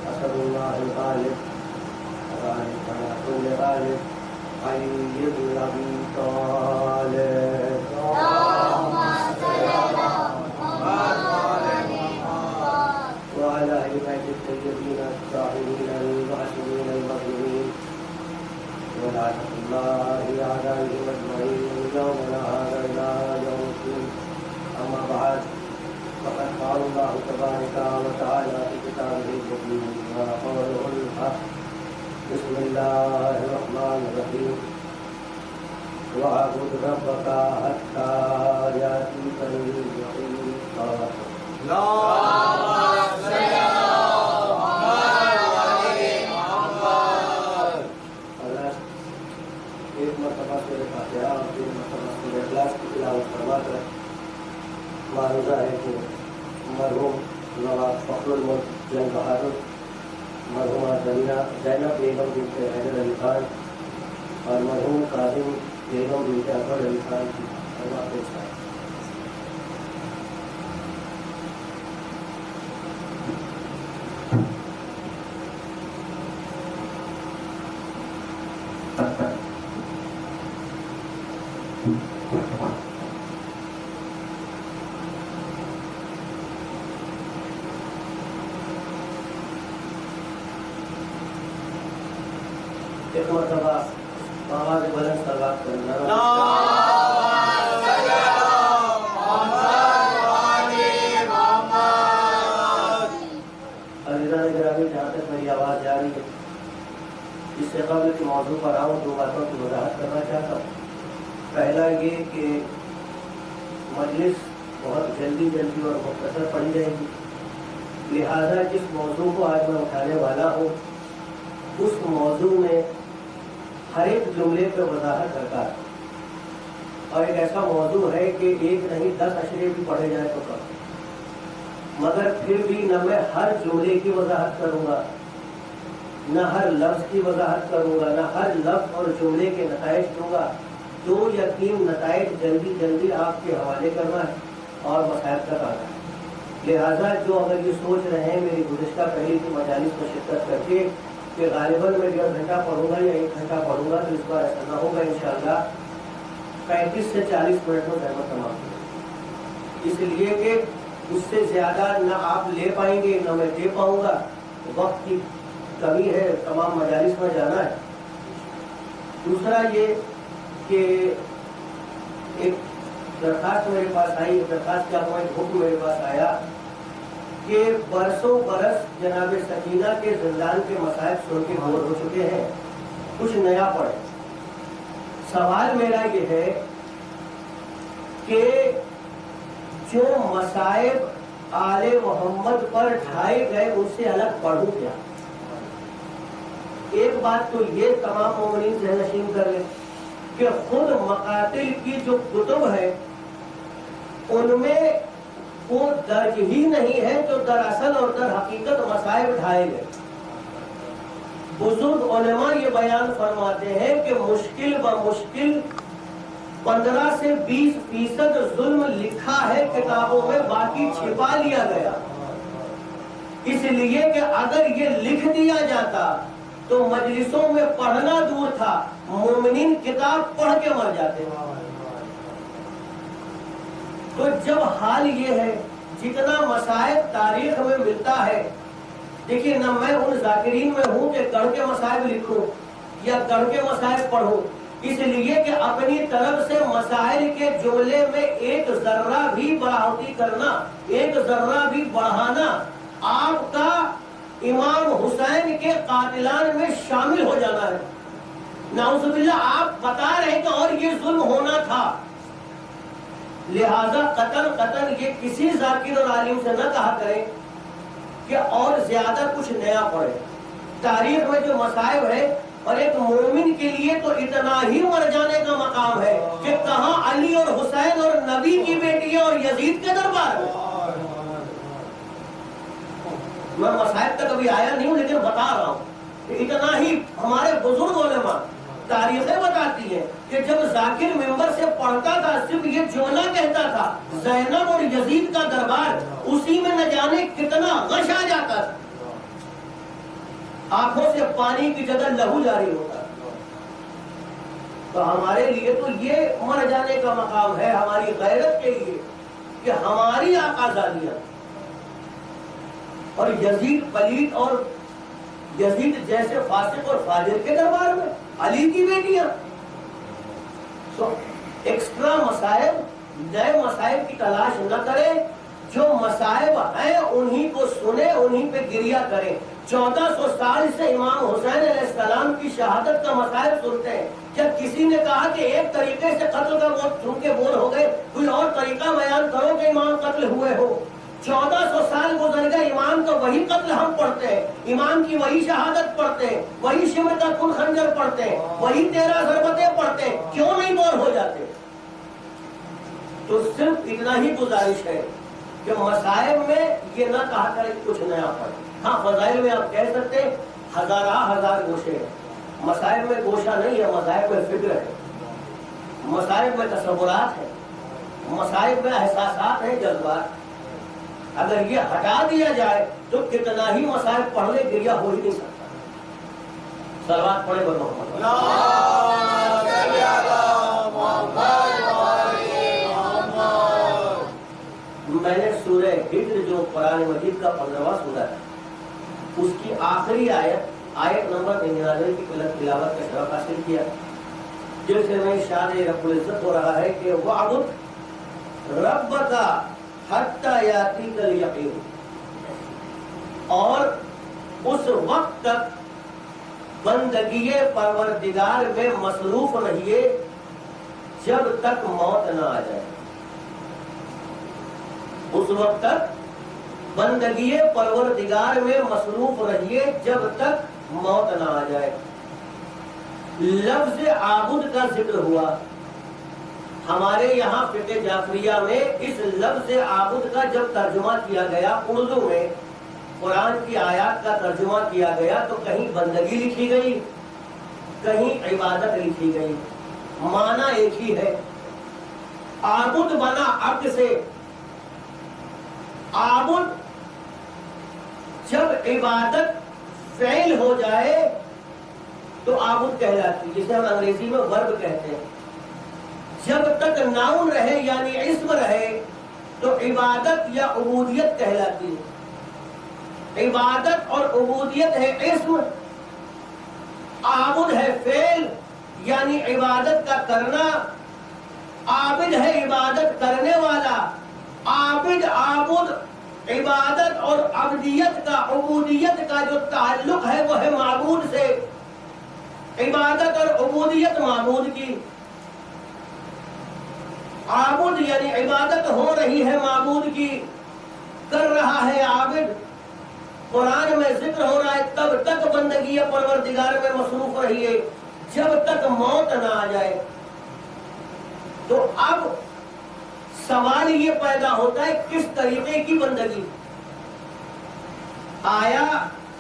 اسد اللہ الغالب غالب على كل غالب علي بن ابي طالب اللهم صل على محمد وعلى اهل بيت الطيبين الطاهرين المعصومين المظلومين ولعنة الله عليهم اجمعين يومنا هذا الى يوم الدين. اما بعد فقد قال الله تبارك وتعالى في كتابه المبين وقوله الحق. بسم الله الرحمن الرحيم. واعبد ربك حتى ياتيك اليقين. ایک مرتبہ سورہ فاتحہ اور تین مرتبہ سورہ اخلاص کی تلاوت فرما کر معروضہ ہے کہ مرحوم نواب فخر الملک جنگ بہادر، مرحومہ زینب بیگم بنت حیدر علی خان اور مرحوم کاظم بیگم بنت اکبر علی خان کی فرما پیش ہے. ایک مرتبہ آواز بلند سلوات کرنا. عزیزان گرامی، جہاں تک میری آواز جا رہی ہے، اس سے قبل کے موضوع پر آؤں دو باتوں کی وضاحت کرنا چاہتا ہوں. پہلا یہ کہ مجلس بہت جلدی اور مختصر پڑھی جائے گی، لہذا جس موضوع کو آج میں اٹھانے والا ہوں اس موضوع میں ہر ایک جملے پہ وضاحت کرتا ہے، اور ایک ایسا موضوع ہے کہ ایک نہیں 10 اشرے بھی پڑھے جائیں تو کم، مگر پھر بھی نہ میں ہر جملے کی وضاحت کروں گا، نہ ہر لفظ کی وضاحت کروں گا، نہ ہر لفظ اور جملے کے نتائج دوں گا. 2 یا 3 نتائج جلدی آپ کے حوالے کرنا ہے اور مسائل تک آنا ہے. لہٰذا جو اگر یہ سوچ رہے ہیں میری گزشتہ پہلی کی مجالس میں شرکت کر کے کہ غالباً میں 1.5 گھنٹہ پڑھوں گا یا 1 گھنٹہ پڑھوں گا، تو اس بار ایسا نہ ہوگا. انشاءاللہ 35 سے 40 منٹ میں زحمت تمام ہوگی، اس لیے کہ اس سے زیادہ نہ آپ لے پائیں گے نہ میں دے پاؤں گا. وقت کی کمی ہے، تمام مجالس میں جانا ہے. دوسرا یہ کہ ایک درخواست میرے پاس آئی، درخواست کیا ہوا، ایک حکم میرے پاس آیا کہ برسوں برس جناب سکینہ کے زندان کے مسائل سن کے بور ہو چکے ہیں، کچھ نیا پڑھے. سوال میرا یہ ہے کہ جو مصائب آل محمد پر ڈھائے گئے ان سے الگ پڑھوں کیا؟ ایک بات تو یہ تمام مومنین ذہن نشین کر لیں کہ خود مقاتل کی جو کتب ہے ان میں وہ درج ہی نہیں ہے جو دراصل اور در حقیقت مصائب ڈھائے گئے. بزرگ علماء یہ بیان فرماتے ہیں کہ مشکل 15 سے 20% ظلم لکھا ہے کتابوں میں، باقی چھپا لیا گیا. اس لیے کہ اگر یہ لکھ دیا جاتا تو مجلسوں میں پڑھنا دور تھا، مومنین کتاب پڑھ کے مر جاتے. تو جب حال یہ ہے، جتنا مصائب تاریخ میں ملتا ہے، دیکھیے نہ میں ان ذاکرین میں ہوں کہ گڑھ کے مصائب لکھوں یا گڑھ کے مصائب پڑھوں، اس لیے کہ اپنی طرف سے مسائل کے جملے میں ایک ذرہ بھی بڑھوتی کرنا، ایک ذرہ بھی بڑھانا آپ کا امام حسین کے قاتلان میں شامل ہو جانا ہے. نعوذ باللہ آپ بتا رہے کہ اور یہ ظلم ہونا تھا. لہذا قطن یہ کسی ذاکر اور عالم سے نہ کہا کریں کہ اور زیادہ کچھ نیا پڑھے. تاریخ میں جو مصائب ہے، اور ایک مومن کے لیے تو اتنا ہی مر جانے کا مقام ہے کہ کہاں علی اور حسین اور نبی کی بیٹی اور یزید کے دربار میں. میں مصائب تک ابھی آیا نہیں ہوں لیکن بتا رہا ہوں کہ اتنا ہی ہمارے بزرگ علماء تاریخیں بتاتی ہیں کہ جب ذاکر ممبر سے پڑھتا تھا صرف یہ جملہ کہتا تھا زینب اور یزید کا دربار، اسی میں نہ جانے کتنا غش آ جاتا تھا. آنکھوں سے پانی کی جگہ لہو جاری ہوتا ہے. تو ہمارے لیے تو یہ مر جانے کا مقام ہے ہماری غیرت کے لیے کہ ہماری آقازادیاں اور یزید پلیت اور یزید جیسے فاسق اور فاجر کے دربار میں علی کی بیٹیاں. تو ایکسٹرا مسائب نئے مسائب کی تلاش نہ کریں، جو مسائب ہیں انہی کو سنیں، انہی پہ گریہ کریں. 1400 سال سے امام حسین علیہ السلام کی شہادت کا مسائب سنتے ہیں. کیا کسی نے کہا کہ ایک طریقے سے قتل کا وہ سن کے بول ہو گئے، کوئی اور طریقہ بیان کرو کہ امام قتل ہوئے ہو؟ 1400 سال گزر گئے، امام کا وہی قتل ہم پڑھتے ہیں، امام کی وہی شہادت پڑھتے ہیں، وہی شمر کا کن خنجر پڑھتے ہیں، وہی 13 ضربتیں پڑھتے ہیں. کیوں نہیں بور ہو جاتے؟ تو صرف اتنا ہی گزارش ہے کہ مسائب میں یہ نہ کہا کرے کچھ نیا پڑھیں. ہاں فضائل میں آپ کہہ سکتے ہیں ہزار گوشے ہیں. مسائب میں گوشہ نہیں ہے، مسائب میں فکر ہے، مسائب میں تصورات ہے، مسائب میں احساسات ہیں، جذبات. اگر یہ ہٹا دیا جائے تو کتنا ہی مسائب پڑھ لے گریہ ہو ہی نہیں سکتا. صلوات پڑھے بر محمد. میں نے سورہ ہجر جو قرآن مجید کا 15واں سورہ ہے اس کی آخری آیت نمبر 99 کی تلاوت کا شرف حاصل کیا، جس میں شان رب العزت ہو رہا ہے کہ وَعْبُدْ رَبَّكَ حَتَّى يَأْتِيكَ الْيَقِينُ، اور اس وقت تک بندگی پروردگار میں مصروف رہیے جب تک موت نہ آ جائے. اس وقت تک بندگی پروردگار میں مصروف رہیے جب تک موت نہ آ جائے. لفظ عابد کا ذکر ہوا. ہمارے یہاں فقہ جعفریہ میں اس لفظ عابد کا جب ترجمہ کیا گیا اردو میں، قرآن کی آیات کا ترجمہ کیا گیا تو کہیں بندگی لکھی گئی، کہیں عبادت لکھی گئی. معنی ایک ہی ہے. عابد بنا عبد سے. عابد جب عبادت فعل ہو جائے تو عابد کہلاتی ہے، جسے ہم انگریزی میں ورب کہتے ہیں. جب تک ناؤن رہے یعنی اسم رہے تو عبادت یا عبودیت کہلاتی ہے. عبادت اور عبودیت ہے اسم، عابد ہے فعل یعنی عبادت کا کرنا، عابد ہے عبادت کرنے والا. عابد عبادت اور عبدیت کا عبودیت کا جو تعلق ہے وہ ہے معبود سے. عبادت اور عبودیت معبود کی. عابد یعنی عبادت ہو رہی ہے معبود کی، کر رہا ہے عابد. قرآن میں ذکر ہو رہا ہے تب تک بندگی پروردگار میں مصروف رہیے جب تک موت نہ آ جائے. تو اب سوال یہ پیدا ہوتا ہے کس طریقے کی بندگی؟ آیا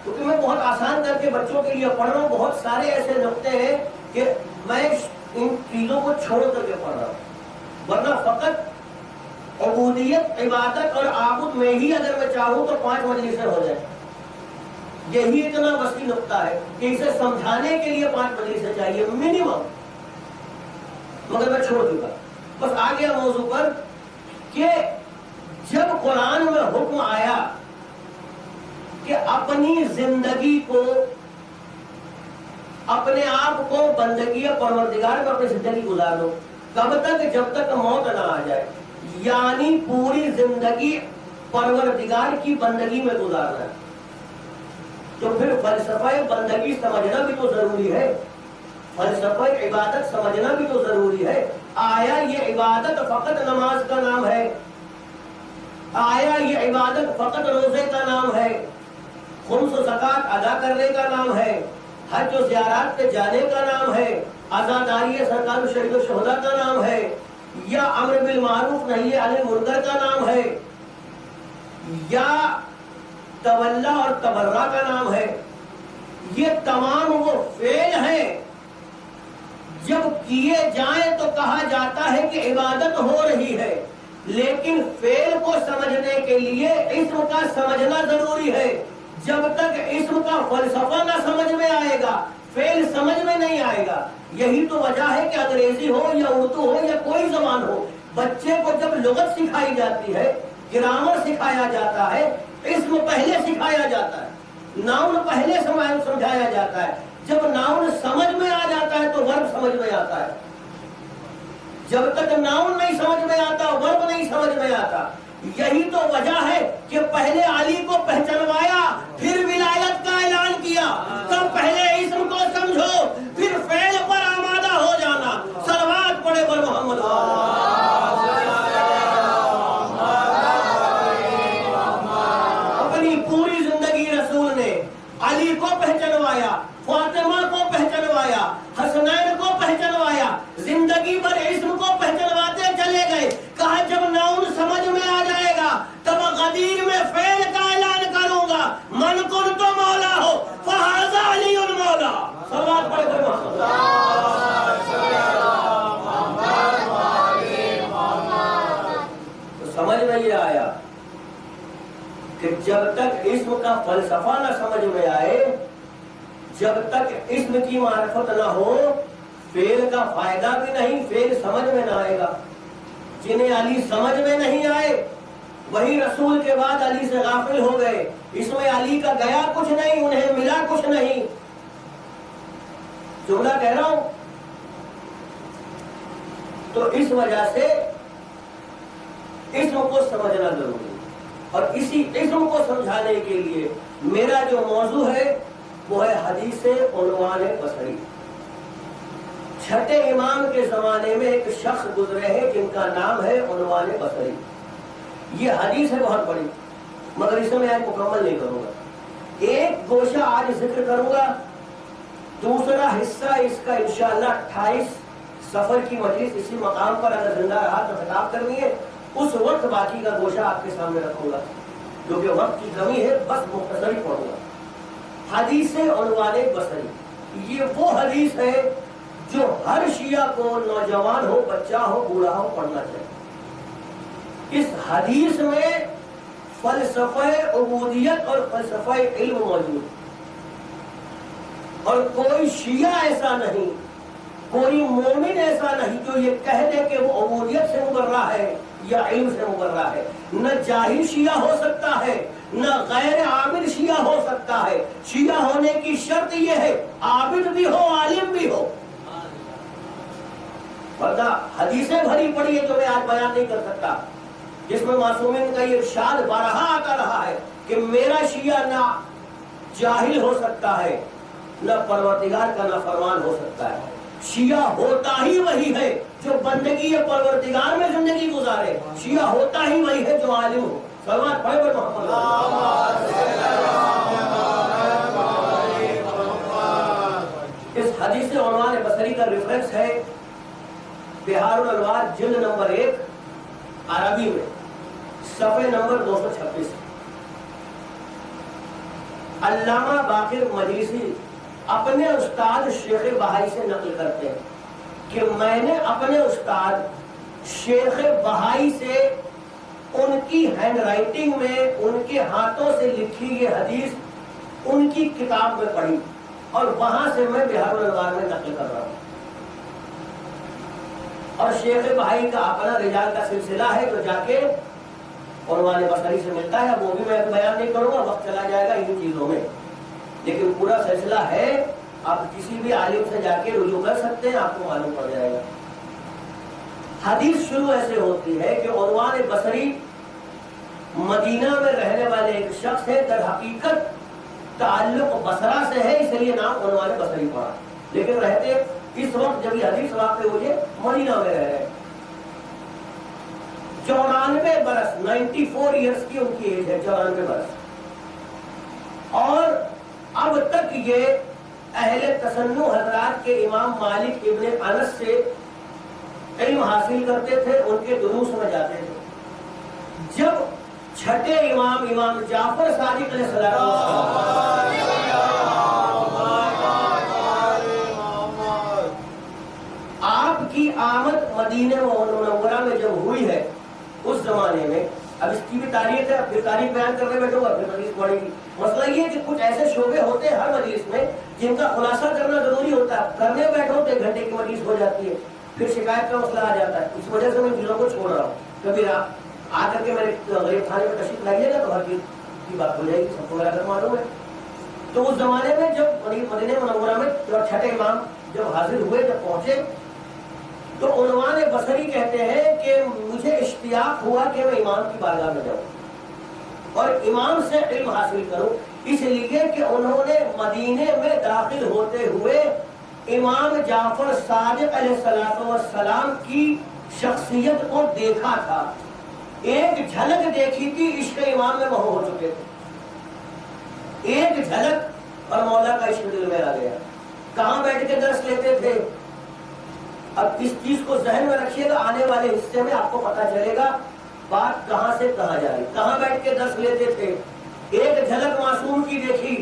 کیونکہ میں بہت آسان کر کے بچوں کے لیے پڑھ رہا ہوں، بہت سارے ایسے نقطے ہیں کہ میں ان چیزوں کو چھوڑ کر کے پڑھ رہا ہوں، ورنہ فقط عبودیت عبادت اور عابد میں ہی اگر میں چاہوں تو 5 مجلسیں ہو جائیں. یہی اتنا وسیع نقطہ ہے کہ اسے سمجھانے کے لیے 5 مجلسیں چاہیے منیمم، مگر میں چھوڑ چکا. بس آ گیا موضوع پر کہ جب قرآن میں حکم آیا کہ اپنی زندگی کو، اپنے آپ کو بندگی پروردگار میں اپنی زندگی گزار دو، کب تک؟ جب تک موت نہ آ جائے. یعنی پوری زندگی پروردگار کی بندگی میں گزارنا ہے. تو پھر فلسفہ بندگی سمجھنا بھی تو ضروری ہے، فلسفہ عبادت سمجھنا بھی تو ضروری ہے. آیا یہ عبادت فقط نماز کا نام ہے؟ آیا یہ عبادت فقط روزے کا نام ہے؟ خمس و زکوٰۃ ادا کرنے کا نام ہے؟ حج و زیارات پہ جانے کا نام ہے؟ عزاداری سرکار شہید و شہدا کا نام ہے؟ یا امر بالمعروف نہی عن المنکر کا نام ہے؟ یا تولا اور تبرہ کا نام ہے؟ یہ تمام وہ فعل ہیں جب کیے جائیں تو کہا جاتا ہے کہ عبادت ہو رہی ہے، لیکن فعل کو سمجھنے کے لیے اسم کا سمجھنا ضروری ہے. جب تک اسم کا فلسفہ نہ سمجھ میں آئے گا فعل سمجھ میں نہیں آئے گا. یہی تو وجہ ہے کہ انگریزی ہو یا اردو ہو یا کوئی زبان ہو، بچے کو جب لغت سکھائی جاتی ہے، گرامر سکھایا جاتا ہے، اسم پہلے سکھایا جاتا ہے، ناؤن پہلے سمجھایا جاتا ہے. جب ناؤن سمجھ میں آ جاتا ہے تو ورب سمجھ میں آتا ہے. جب تک ناؤن نہیں سمجھ میں آتا ورب نہیں سمجھ میں آتا. یہی تو وجہ ہے کہ پہلے علی کو پہچانوایا پھر ولایت کا اعلان کیا. تب پہلے اسم کو سمجھو پھر فعل پر آمادہ ہو جانا. صلوات پڑھے پر محمد. اپنی پوری زندگی رسول نے علی کو پہچانوایا، فاطمہ کو پہچانوایا، حسنین کو پہچانوایا، زندگی بھر اسم کو پہچانواتے چلے گئے. کہا جب ناؤن سمجھ میں آ جائے گا تب غدیر میں فعل کا اعلان کروں گا. من کن تو مولا ہو فہذا علی المولا. صلوات پڑھے پر محمد. تو سمجھ میں یہ آیا کہ جب تک اسم کا فلسفہ نہ سمجھ میں آئے، جب تک اسم کی معرفت نہ ہو، فعل کا فائدہ بھی نہیں، فعل سمجھ میں نہ آئے گا. جنہیں علی سمجھ میں نہیں آئے وہی رسول کے بعد علی سے غافل ہو گئے. اس میں علی کا گیا کچھ نہیں، انہیں ملا کچھ نہیں. جملہ کہہ رہا ہوں. تو اس وجہ سے اسم کو سمجھنا ضروری ہے. اور اسی اسم کو سمجھانے کے لیے میرا جو موضوع ہے وہ ہے حدیث عنوان بصری. چھٹے امام کے زمانے میں ایک شخص گزرے ہیں جن کا نام ہے عنوان بصری. یہ حدیث ہے بہت بڑی، مگر اسے میں آج مکمل نہیں کروں گا. ایک گوشہ آج ذکر کروں گا، دوسرا حصہ اس کا انشاءاللہ 28 سفر کی مجلس اسی مقام پر اگر زندہ رہا تو خطاب کرنی ہے. اس وقت باقی کا گوشہ آپ کے سامنے رکھوں گا کیونکہ وقت کی کمی ہے، بس مختصر ہی پڑھوں گا. حدیث عنوان بصری یہ وہ حدیث ہے جو ہر شیعہ کو، نوجوان ہو، بچہ ہو، بوڑھا ہو، پڑھنا چاہیے. اس حدیث میں فلسفہ عبودیت اور فلسفہ علم موجود، اور کوئی شیعہ ایسا نہیں، کوئی مومن ایسا نہیں جو یہ کہہ دے کہ وہ عبودیت سے مبرہ ہے یا علم سے مبرہ ہے. نہ جاہل شیعہ ہو سکتا ہے، نہ غیر عابد شیعہ ہو سکتا ہے. شیعہ ہونے کی شرط یہ ہے عابد بھی ہو، عالم بھی ہو. ورنہ حدیثیں بھری پڑی ہے جو میں آج بیان نہیں کر سکتا، جس میں معصومین کا یہ ارشاد بارہا آتا رہا ہے کہ میرا شیعہ نہ جاہل ہو سکتا ہے، نہ پروردگار کا نافرمان ہو سکتا ہے. شیعہ ہوتا ہی وہی ہے جو بندگی پروردگار میں زندگی گزارے. شیعہ ہوتا ہی وہی ہے جو عالم ہو. صلوات پڑھے پر محمد. اس حدیث عنوان بصری کا ریفرنس ہے بہار الانوار جلد نمبر 1 عربی میں صفحہ نمبر 236. علامہ باقر مجلسی اپنے استاد شیخ بہائی سے نقل کرتے ہیں کہ میں نے اپنے استاد شیخ بہائی سے ان کی ہینڈ رائٹنگ میں، ان کے ہاتھوں سے لکھی یہ حدیث ان کی کتاب میں پڑھی، اور وہاں سے میں بہار الانوار میں نقل کر رہا ہوں. اور شیخ بہائی کا اپنا رجال کا سلسلہ ہے جو جا کے عنوان بصری سے ملتا ہے. وہ بھی میں بیان نہیں کروں گا، وقت چلا جائے گا ان چیزوں میں، لیکن پورا سلسلہ ہے. آپ کسی بھی عالم سے جا کے رجوع کر سکتے ہیں، آپ کو معلوم پڑ جائے گا. حدیث شروع ایسے ہوتی ہے کہ عنوان بصری مدینہ میں رہنے والے ایک شخص ہے، در حقیقت تعلق بصرہ سے ہے، اس لیے نام عنوان بصری پڑا، لیکن رہتے اس وقت جب یہ حدیث واقع ہوئی ہے مدینہ میں رہ رہے. 94 برس 94 ایئرس کی ان کی ایج ہے، 94 برس. اور اب تک یہ اہل تسنن حضرات کے امام مالک ابن انس سے علم حاصل کرتے تھے، ان کے دروس میں جاتے تھے. جب چھٹے امام جعفر صادق علیہ السلام آپ کی آمد مدینہ منورہ میں جب ہوئی ہے اس زمانے میں، اب اس کی بھی تاریخ ہے، پھر تاریخ بیان کرنے بیٹھوں گا پھر حدیث پڑھے گی. مسئلہ یہ کہ کچھ ایسے شعبے ہوتے ہیں ہر مجلس میں جن کا خلاصہ کرنا ضروری ہوتا ہے، کرنے بیٹھو تو 1 گھنٹے کی مجلس ہو جاتی ہے، پھر شکایت کا مسئلہ آ جاتا ہے. اس وجہ سے میں چیزوں کو چھوڑ رہا ہوں. کبھی آ کر کے میرے غریب خانے میں تشریف لائیے گا تو ہر چیز کی بات ہو جائے گی، سب کو میرا گھر معلوم ہے. تو اس زمانے میں جب مدینہ منورہ میں چھٹے امام جب حاضر ہوئے، جب پہنچے، تو عنوان بصری کہتے ہیں کہ مجھے اشتیاق ہوا کہ میں امام کی بارگاہ میں جاؤں اور امام سے علم حاصل کروں، اس لیے کہ انہوں نے مدینے میں داخل ہوتے ہوئے امام جعفر صادق علیہ السلام کی شخصیت کو دیکھا تھا. ایک جھلک دیکھی تھی، عشق امام میں مہو ہو چکے تھے. ایک جھلک اور مولا کا عشق دل میں آ گیا. کہاں بیٹھ کے درس لیتے تھے؟ اب اس چیز کو ذہن میں رکھیے گا، آنے والے حصے میں آپ کو پتا چلے گا بات کہاں سے کہاں جا رہی. کہاں بیٹھ کے درس لیتے تھے؟ ایک جھلک معصوم کی دیکھی،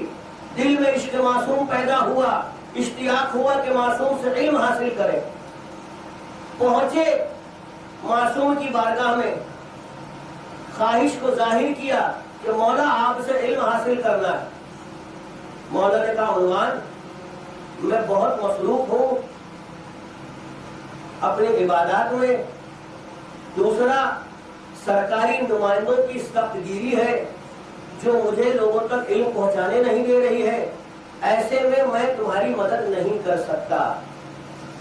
دل میں عشق معصوم پیدا ہوا، اشتیاق ہوا کہ معصوم سے علم حاصل کرے. پہنچے معصوم کی بارگاہ میں، خواہش کو ظاہر کیا کہ مولا آپ سے علم حاصل کرنا ہے. مولا نے کہا عنوان میں بہت مصروف ہوں اپنی عبادات میں، دوسرا سرکاری نمائندوں کی سخت گیری ہے جو مجھے لوگوں تک علم پہنچانے نہیں دے رہی ہے، ایسے میں تمہاری مدد نہیں کر سکتا.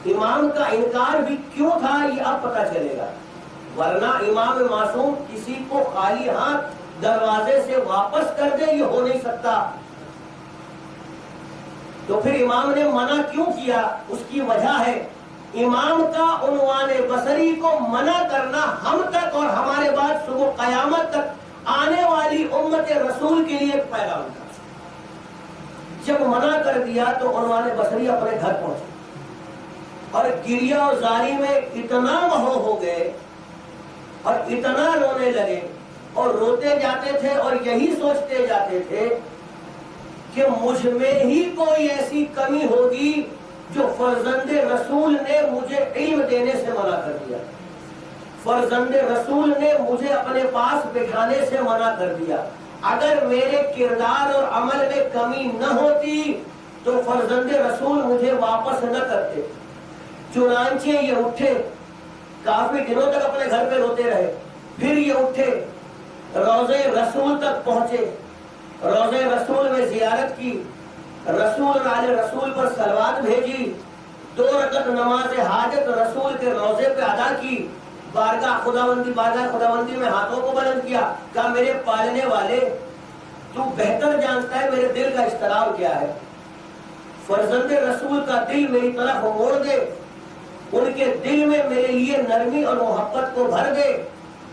امام کا انکار بھی کیوں تھا یہ اب پتا چلے گا، ورنہ امام معصوم کسی کو خالی ہاتھ دروازے سے واپس کر دے یہ ہو نہیں سکتا. تو پھر امام نے منع کیوں کیا؟ اس کی وجہ ہے امام کا عنوان بصری کو منع کرنا ہم تک اور ہمارے بعد صبح قیامت تک آنے والی امت رسول کے لیے ایک پیغام تھا. جب منع کر دیا تو عنوان بصری اپنے گھر پہنچے اور گریہ اور زاری میں اتنا مہو ہو گئے اور اتنا رونے لگے اور روتے جاتے تھے اور یہی سوچتے جاتے تھے کہ مجھ میں ہی کوئی ایسی کمی ہوگی جو فرزند رسول نے مجھے علم دینے سے منع کر دیا، فرزند رسول نے مجھے اپنے پاس بٹھانے سے منع کر دیا. اگر میرے کردار اور عمل میں کمی نہ ہوتی تو فرزند رسول مجھے واپس نہ کرتے. چنانچہ یہ اٹھے، کافی دنوں تک اپنے گھر پہ روتے رہے، پھر یہ اٹھے، روضہ رسول تک پہنچے، روضہ رسول میں زیارت کی، رسول علیہ رسول پر صلوات بھیجی، 2 رکعت نماز حاجت رسول کے روضے پہ ادا کی، بارگاہ خداوندی میں ہاتھوں کو بلند کیا، کہا میرے پالنے والے تو بہتر جانتا ہے میرے دل کا اضطراب کیا ہے، فرزند رسول کا دل میری طرف موڑ دے، ان کے دل میں میرے لیے نرمی اور محبت کو بھر دے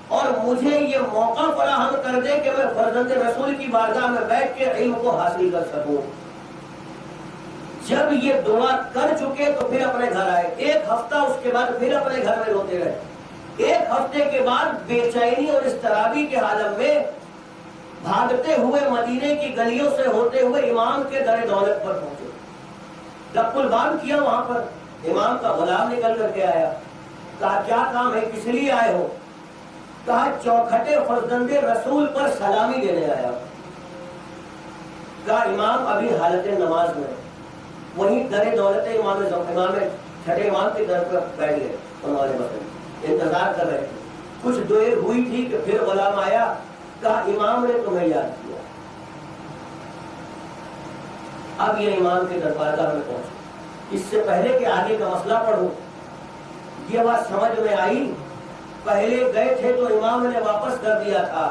اور مجھے یہ موقع فراہم کر دے کہ میں فرزند رسول کی بارگاہ میں بیٹھ کے علم کو حاصل کر سکوں. جب یہ دعا کر چکے تو پھر اپنے گھر آئے. 1 ہفتہ اس کے بعد پھر اپنے گھر میں روتے رہے. 1 ہفتے کے بعد بے چینی اور اضطرابی کے عالم میں بھاگتے ہوئے مدینے کی گلیوں سے ہوتے ہوئے امام کے در دولت پر پہنچے. دق الباب کیا، وہاں پر امام کا غلام نکل کر کے آیا. کہا کیا کام ہے، کس لیے آئے ہو؟ کہا چوکھٹے فرزند رسول پر سلامی دینے آیا. کہا امام ابھی حالت نماز میں، وہیں در دولت امام چھٹے امام کے در پر بیٹھ گئے، عنوان بصری انتظار کر رہے تھے. کچھ دیر ہوئی تھی کہ پھر غلام آیا. کہا امام نے تمہیں یاد کیا. اب یہ امام کے دربارگاہ میں پہنچے. اس سے پہلے کہ آگے کا مسئلہ پڑھوں، یہ بات سمجھ میں آئی. پہلے گئے تھے تو امام نے واپس کر دیا تھا،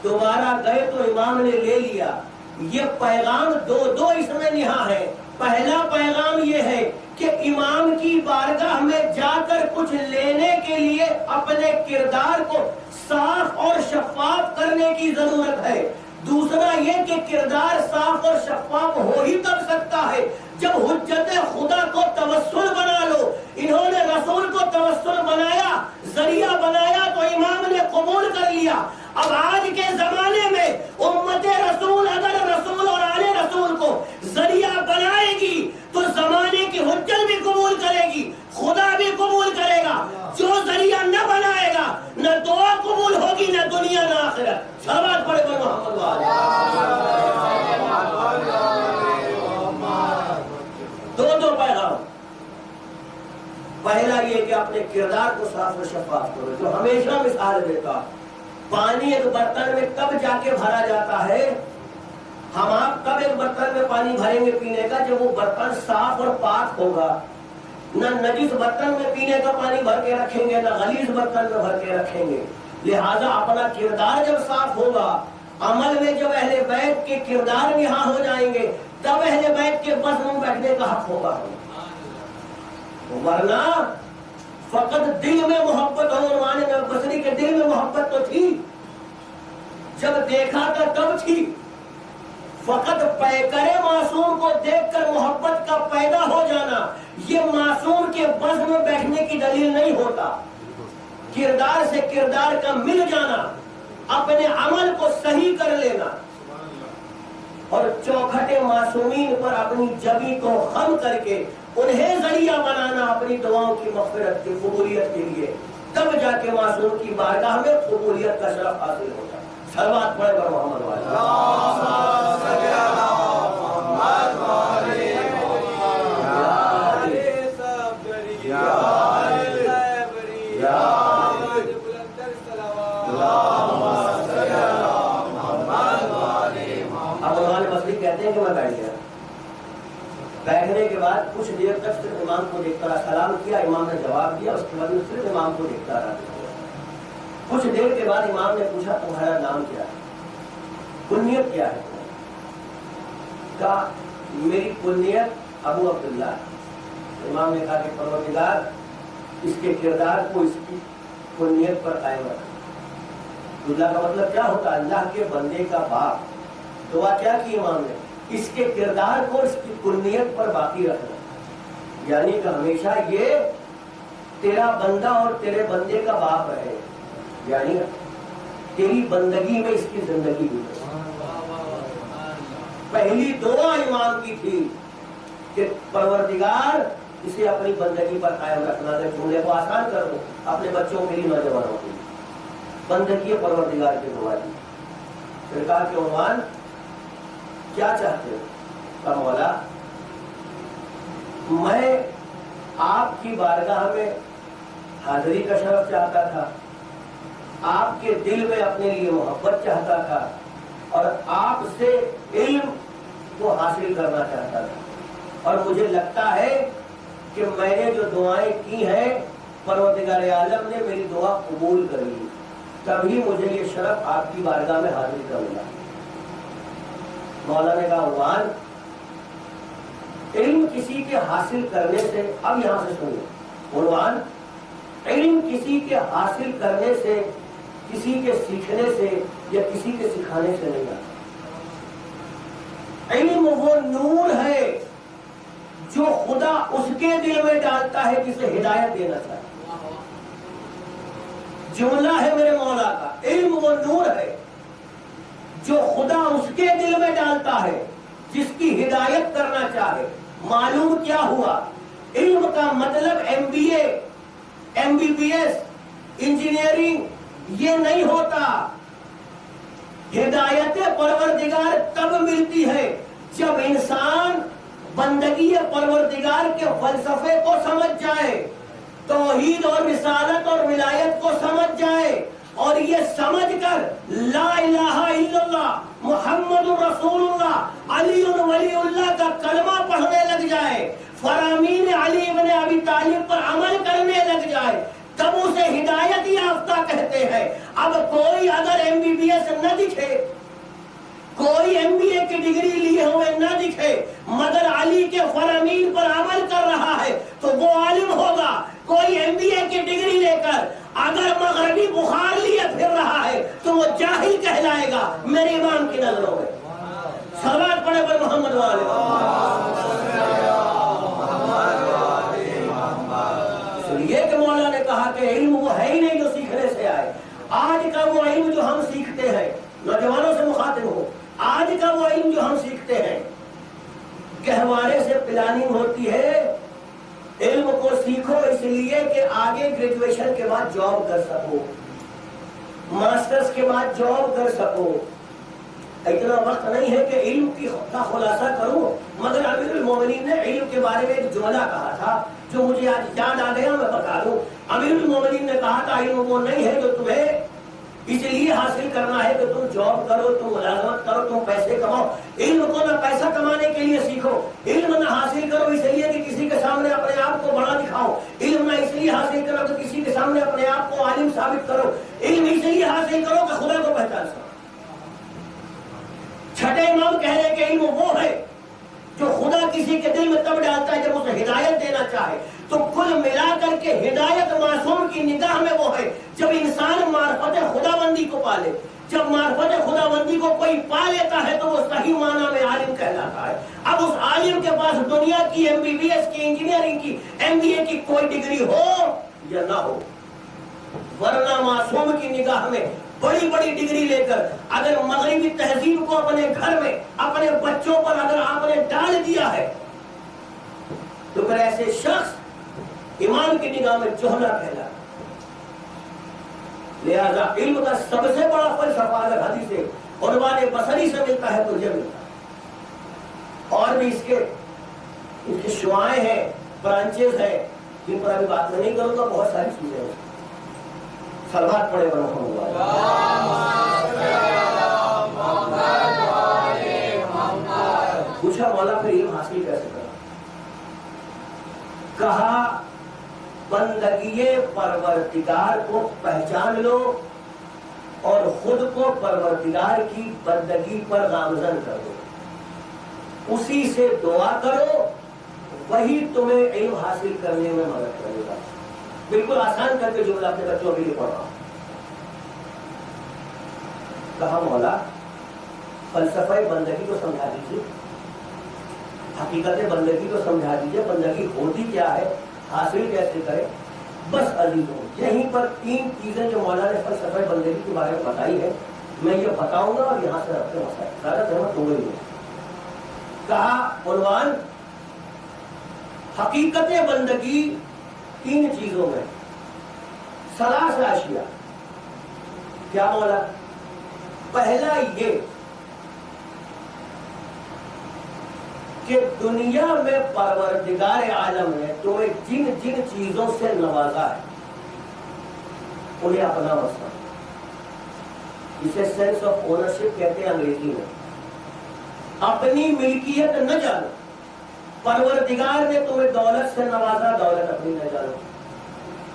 دوبارہ گئے تو امام نے لے لیا. یہ پیغام دو اس میں نہا ہے. پہلا پیغام یہ ہے کہ امام کی بارگاہ میں جا کر کچھ لینے کے لیے اپنے کردار کو صاف اور شفاف کرنے کی ضرورت ہے. دوسرا یہ کہ کردار صاف اور شفاف ہو ہی تب سکتا ہے جب حجت خدا کو توسل بنا لو. انہوں نے رسول کو توسل بنایا، ذریعہ بنایا تو امام نے قبول کر لیا. اب آج کے زمانے میں امت رسول اگر رسول اور آل رسول کو ذریعہ بنائے گی تو زمانے کی حجت بھی قبول کرے گی، خدا بھی قبول کرے گا. جو ذریعہ نہ بنائے گا نہ دعا قبول ہوگی، نہ دنیا نہ آخرت. شاباش پڑھے پر محمد پہلا یہ کہ اپنے کردار کو صاف و شفاف کرو. جو ہمیشہ مثال دیتا پانی ایک برتن میں کب جا کے بھرا جاتا ہے, ہم آپ کب ایک برتن میں پانی بھریں گے پینے کا جب وہ برتن صاف اور پاک ہوگا. نہ نجس برتن میں پینے کا پانی بھر کے رکھیں گے, نہ غلیظ برتن میں بھر کے رکھیں گے. لہذا اپنا کردار جب صاف ہوگا, عمل میں جب اہل بیت کے کردار یہاں ہو جائیں گے, تب اہل بیت کے بس میں بیٹھنے کا حق ہوگا. ورنہ فقط دل میں محبت ہو, عنوان بصری کے دل میں محبت تو تھی, جب دیکھا تھا تب تھی. فقط پیکر معصوم کو دیکھ کر محبت کا پیدا ہو جانا یہ معصوم کے بس میں بیٹھنے کی دلیل نہیں ہوتا. کردار سے کردار کا مل جانا, اپنے عمل کو صحیح کر لینا اور چوکھٹے معصومین پر اپنی جبی کو خم کر کے انہیں ذریعہ بنانا اپنی دعاؤں کی مغفرت کی قبولیت کے لیے, تب جا کے معصوم کی بارگاہ میں قبولیت کا شرف حاصل ہوتا. صلوات پڑھے پر محمد کہتے ہیں کہ میں بیٹھ گیا. بیٹھنے کے بعد کچھ دیر تک صرف امام کو دیکھتا رہا, سلام کیا, امام نے جواب دیا, اس کے بعد میں صرف امام کو دیکھتا رہا. کچھ دیر کے بعد امام نے پوچھا تمہارا نام کیا ہے, کنیت کیا ہے؟ کہا میری کنیت ابو عبداللہ. امام نے کہا کہ پروردگار اس کے کردار کو اس کی کنیت پر قائم رکھا. عبداللہ کا مطلب کیا ہوتا ہے؟ اللہ کے بندے کا باپ. دعا کیا کی امام نے؟ اس کے کردار کو اس کی کنیت پر باقی رکھنا, یعنی کہ ہمیشہ یہ تیرا بندہ اور تیرے بندے کا باپ رہے, یعنی تیری بندگی میں اس کی زندگی گزرے. پہلی دعا امام کی تھی کہ پروردگار اسے اپنی بندگی پر قائم رکھنا. ہے جملے کو آسان کر دو اپنے بچوں کے لیے, نوجوانوں کے لیے, بندگی پروردگار کی دعا دی. پھر کہا کہ عنوان کیا چاہتے ہو؟ کہا مولا میں آپ کی بارگاہ میں حاضری کا شرف چاہتا تھا, آپ کے دل میں اپنے لیے محبت چاہتا تھا, اور آپ سے علم کو حاصل کرنا چاہتا تھا. اور مجھے لگتا ہے کہ میں نے جو دعائیں کی ہیں پروردگار عالم نے میری دعا قبول کر لی, تبھی مجھے یہ شرف آپ کی بارگاہ میں حاضر کر ملا. مولا نے کہا عنوان علم کسی کے حاصل کرنے سے, اب یہاں سے سنیے عنوان, علم کسی کے حاصل کرنے سے, کسی کے سیکھنے سے یا کسی کے سکھانے سے نہیں آتا. علم وہ نور ہے جو خدا اس کے دل میں ڈالتا ہے جسے ہدایت دینا چاہتا. جملہ ہے میرے مولا کا, علم وہ نور ہے جو خدا اس کے دل میں ڈالتا ہے جس کی ہدایت کرنا چاہے. معلوم کیا ہوا؟ علم کا مطلب MBA, MBBS, انجینئرنگ یہ نہیں ہوتا. ہدایت پروردگار تب ملتی ہے جب انسان بندگی پروردگار کے فلسفے کو سمجھ جائے, توحید اور رسالت اور ولایت کو سمجھ جائے, اور یہ سمجھ کر لا الہ الا اللہ محمد رسول اللہ علی ولی اللہ کا کلمہ پڑھنے لگ جائے, فرامین علی ابن ابی طالب پر عمل کرنے لگ جائے, تب اسے ہدایت یافتہ کہتے ہیں. اب کوئی اگر MBBS نہ دکھے, کوئی MBA کی ڈگری لیے ہوئے نہ دکھے, مگر علی کے فرامین پر عمل کر رہا ہے تو وہ عالم ہوگا. کوئی MBA کی ڈگری لے کر اگر مغربی بخار لیے پھر رہا ہے تو وہ جاہل کہلائے گا میرے امام کی نظروں میں. صلوات پڑھے پر محمد والے. یہ کہ مولا نے کہا کہ علم وہ ہے ہی نہیں جو سیکھنے سے آئے. آج کا وہ علم جو ہم سیکھتے ہیں, نوجوانوں سے مخاطب ہو, آج کا وہ علم جو ہم سیکھتے ہیں گہوارے سے پلاننگ ہوتی ہے. علم کو سیکھو اس لیے کہ آگے گریجویشن کے بعد جاب کر سکو, ماسٹرز کے بعد جاب کر سکو. اتنا وقت نہیں ہے کہ علم کا خلاصہ کروں, مگر امیر المومنین نے علم کے بارے میں ایک جملہ کہا تھا جو مجھے آج یاد آ گیا میں بتا دوں. امیر المومنین نے کہا تھا علم وہ نہیں ہے جو تمہیں اس لیے حاصل کرنا ہے کہ تم جاب کرو, تم ملازمت کرو, تم پیسے کماؤ. علم کو نہ پیسہ کمانے کے لیے سیکھو, علم نہ حاصل کرو اس لیے کہ کسی کے سامنے اپنے آپ کو بڑا دکھاؤ, علم نہ اس لیے حاصل کرو کہ کسی کے سامنے اپنے آپ کو عالم ثابت کرو, علم اس لیے حاصل کرو کہ خدا کو پہچان سکو. چھٹے امام کہہ رہے کہ علم وہ ہے جو خدا کسی کے دل میں تب ڈالتا ہے جب اسے ہدایت دینا چاہے. تو کل ملا کر کے ہدایت معصوم کی نگاہ میں وہ ہے جب انسان معرفت خدا بندی کو پالے. جب معرفت خدا بندی کو کوئی پا لیتا ہے تو وہ صحیح معنی میں عالم کہلاتا ہے. اب اس عالم کے پاس دنیا کی MBBS کی, انجینئرنگ کی, MBA کی کوئی ڈگری ہو یا نہ ہو, ورنہ معصوم کی نگاہ میں بڑی بڑی ڈگری لے کر اگر مغربی تہذیب کو اپنے گھر میں اپنے بچوں پر اگر آپ نے ڈال دیا ہے تو پھر ایسے شخص امام کی نگاہ میں جوہلا کہلاتا. لہذا علم کا سب سے بڑا فلسفہ اگر حدیث عنوان بصری سے ملتا ہے تو یہ ملتا ہے. اور بھی اس کے شعائیں ہیں, برانچز ہیں, جن پر ابھی بات میں نہیں کروں گا, بہت ساری چیزیں ہیں. صلوات پڑھے برحمۃ پوچھا مولا پھر علم حاصل کیسے کرا؟ کہا بندگی پروردگار کو پہچان لو اور خود کو پروردگار کی بندگی پر گامزن کر دو, اسی سے دعا کرو, وہی تمہیں علم حاصل کرنے میں مدد کرے گا. بالکل آسان کر کے جملہ اپنے بچوں کے لیے پڑھ رہا ہوں. کہا مولا فلسفہ بندگی کو سمجھا دیجیے, حقیقت بندگی کو سمجھا دیجیے, بندگی ہوتی کیا ہے, حاصل کیسے کرے. بس عزیزوں یہیں پر 3 چیزیں جو مولا نے فلسفہ بندگی کے بارے میں بتائی ہے میں یہ بتاؤں گا اور یہاں سے رکھتے مسائل زیادہ سہمت ہو گئی. کہا عنوان حقیقت بندگی 3 چیزوں میں, ثلاث اشیاء. کیا مولا؟ پہلا یہ کہ دنیا میں پروردگار عالم نے تمہیں جن جن چیزوں سے نوازا ہے انہیں اپنا مسئلہ, اسے سینس آف اونرشپ کہتے ہیں انگریزی میں. اپنی ملکیت نہ جانو. پروردگار نے تمہیں دولت سے نوازا, دولت اپنی نہ جانو.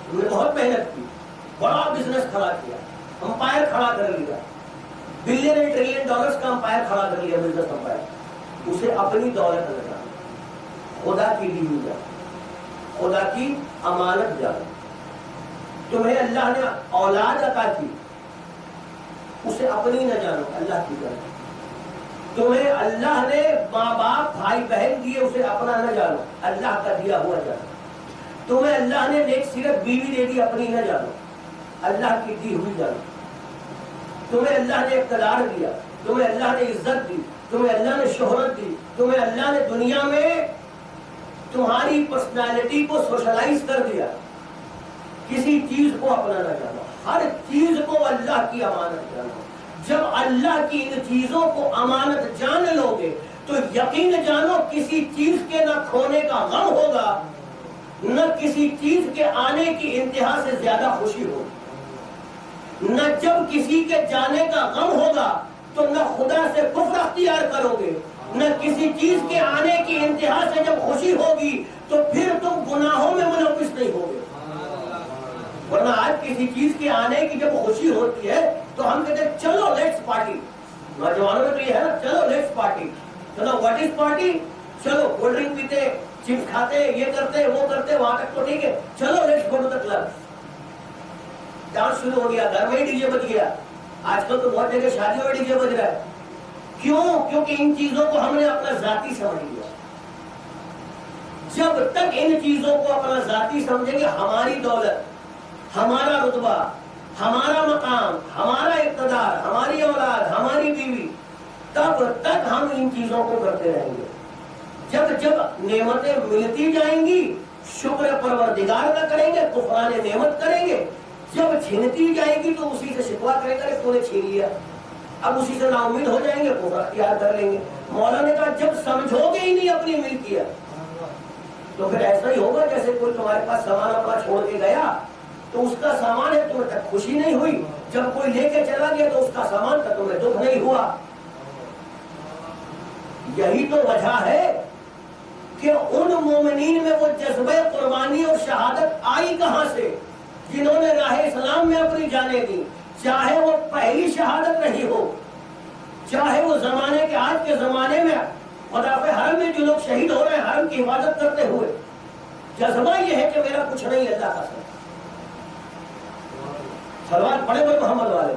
تم نے بہت محنت کی, بڑا بزنس کھڑا کیا, امپائر کھڑا کر لیا, بلین اینڈ ٹریلین ڈالرز کا امپائر کھڑا کر لیا, بزنس امپائر. اسے اپنی دولت نہ جانو, خدا کی دی ہوئی جانو, خدا کی امانت جانو. تمہیں اللہ نے اولاد عطا کی, اسے اپنی نہ جانو, اللہ کی جانو. تمہیں اللہ نے ماں باپ بھائی بہن دیے, اسے اپنا نہ جانو, اللہ کا دیا ہوا جانو. تمہیں اللہ نے نیک سیرت بیوی دے دی, اپنی نہ جانو, اللہ کی دی ہوئی جانو. تمہیں اللہ نے اقتدار دیا, تمہیں اللہ نے عزت دی, تمہیں اللہ نے شہرت دی, تمہیں اللہ نے دنیا میں تمہاری پرسنالٹی کو سوشلائز کر دیا. کسی چیز کو اپنا نہ جانو, ہر چیز کو اللہ کی امانت جانو. جب اللہ کی ان چیزوں کو امانت جان لو گے تو یقین جانو کسی چیز کے نہ کھونے کا غم ہوگا, نہ کسی چیز کے آنے کی انتہا سے زیادہ خوشی ہوگی. نہ جب کسی کے جانے کا غم ہوگا تو نہ خدا سے کفر اختیار کرو گے, نہ کسی چیز کے آنے کی انتہا سے جب خوشی ہوگی تو پھر تم گناہوں میں ملوث نہیں ہوگے. ورنہ آج کسی چیز کے آنے کی جب خوشی ہوتی ہے تو ہم کہتے ہیں چلو لیٹس پارٹی. نوجوانوں میں تو یہ ہے نا, چلو لیٹس پارٹی. چلو واٹ از پارٹی؟ چلو کولڈ ڈرنک پیتے, چپس کھاتے, یہ کرتے وہ کرتے, وہاں تک تو ٹھیک ہے, چلو let's go to the club. Dance شروع ہو گیا, گھر میں ہی ڈی جے بج گیا. آج کل تو بہت جگہ شادیوں میں ڈی جے بج رہا ہے. کیوں؟ کیونکہ ان چیزوں کو ہم نے اپنا ذاتی سمجھ لیا. جب تک ان چیزوں کو اپنا ذاتی سمجھیں گے, ہماری دولت, ہمارا رتبہ, ہمارا مقام, ہمارا اقتدار, ہماری اولاد, ہماری بیوی, تب تک ہم ان چیزوں کو کرتے رہیں گے. جب جب نعمتیں ملتی جائیں گی شکر پروردگار کا کریں گے, کفران نعمت کریں گے. جب چھینتی جائے گی تو اسی سے شکوا کرے گا تو نے چھین لیا, اب اسی سے نا امید ہو جائیں گے, کفر اختیار کر لیں گے. مولا نے کہا جب سمجھو گے ہی نہیں اپنی ملکیت, تو پھر ایسا ہی ہوگا جیسے کوئی تمہارے پاس سامان اپنا چھوڑ کے گیا تو اس کا سامان ہے تمہیں تک خوشی نہیں ہوئی، جب کوئی لے کے چلا گیا تو اس کا سامان کا تمہیں دکھ نہیں ہوا۔ یہی تو وجہ ہے کہ ان مومنین میں وہ جذبہ قربانی اور شہادت آئی کہاں سے جنہوں نے راہ اسلام میں اپنی جانیں دی، چاہے وہ پہلی شہادت نہیں ہو، چاہے وہ زمانے کے آج کے زمانے میں مدافع حرم میں جو لوگ شہید ہو رہے ہیں حرم کی حفاظت کرتے ہوئے، جذبہ یہ ہے کہ میرا کچھ نہیں اللہ کا ساتھ۔ صلوات پڑھے بڑے محمد والے۔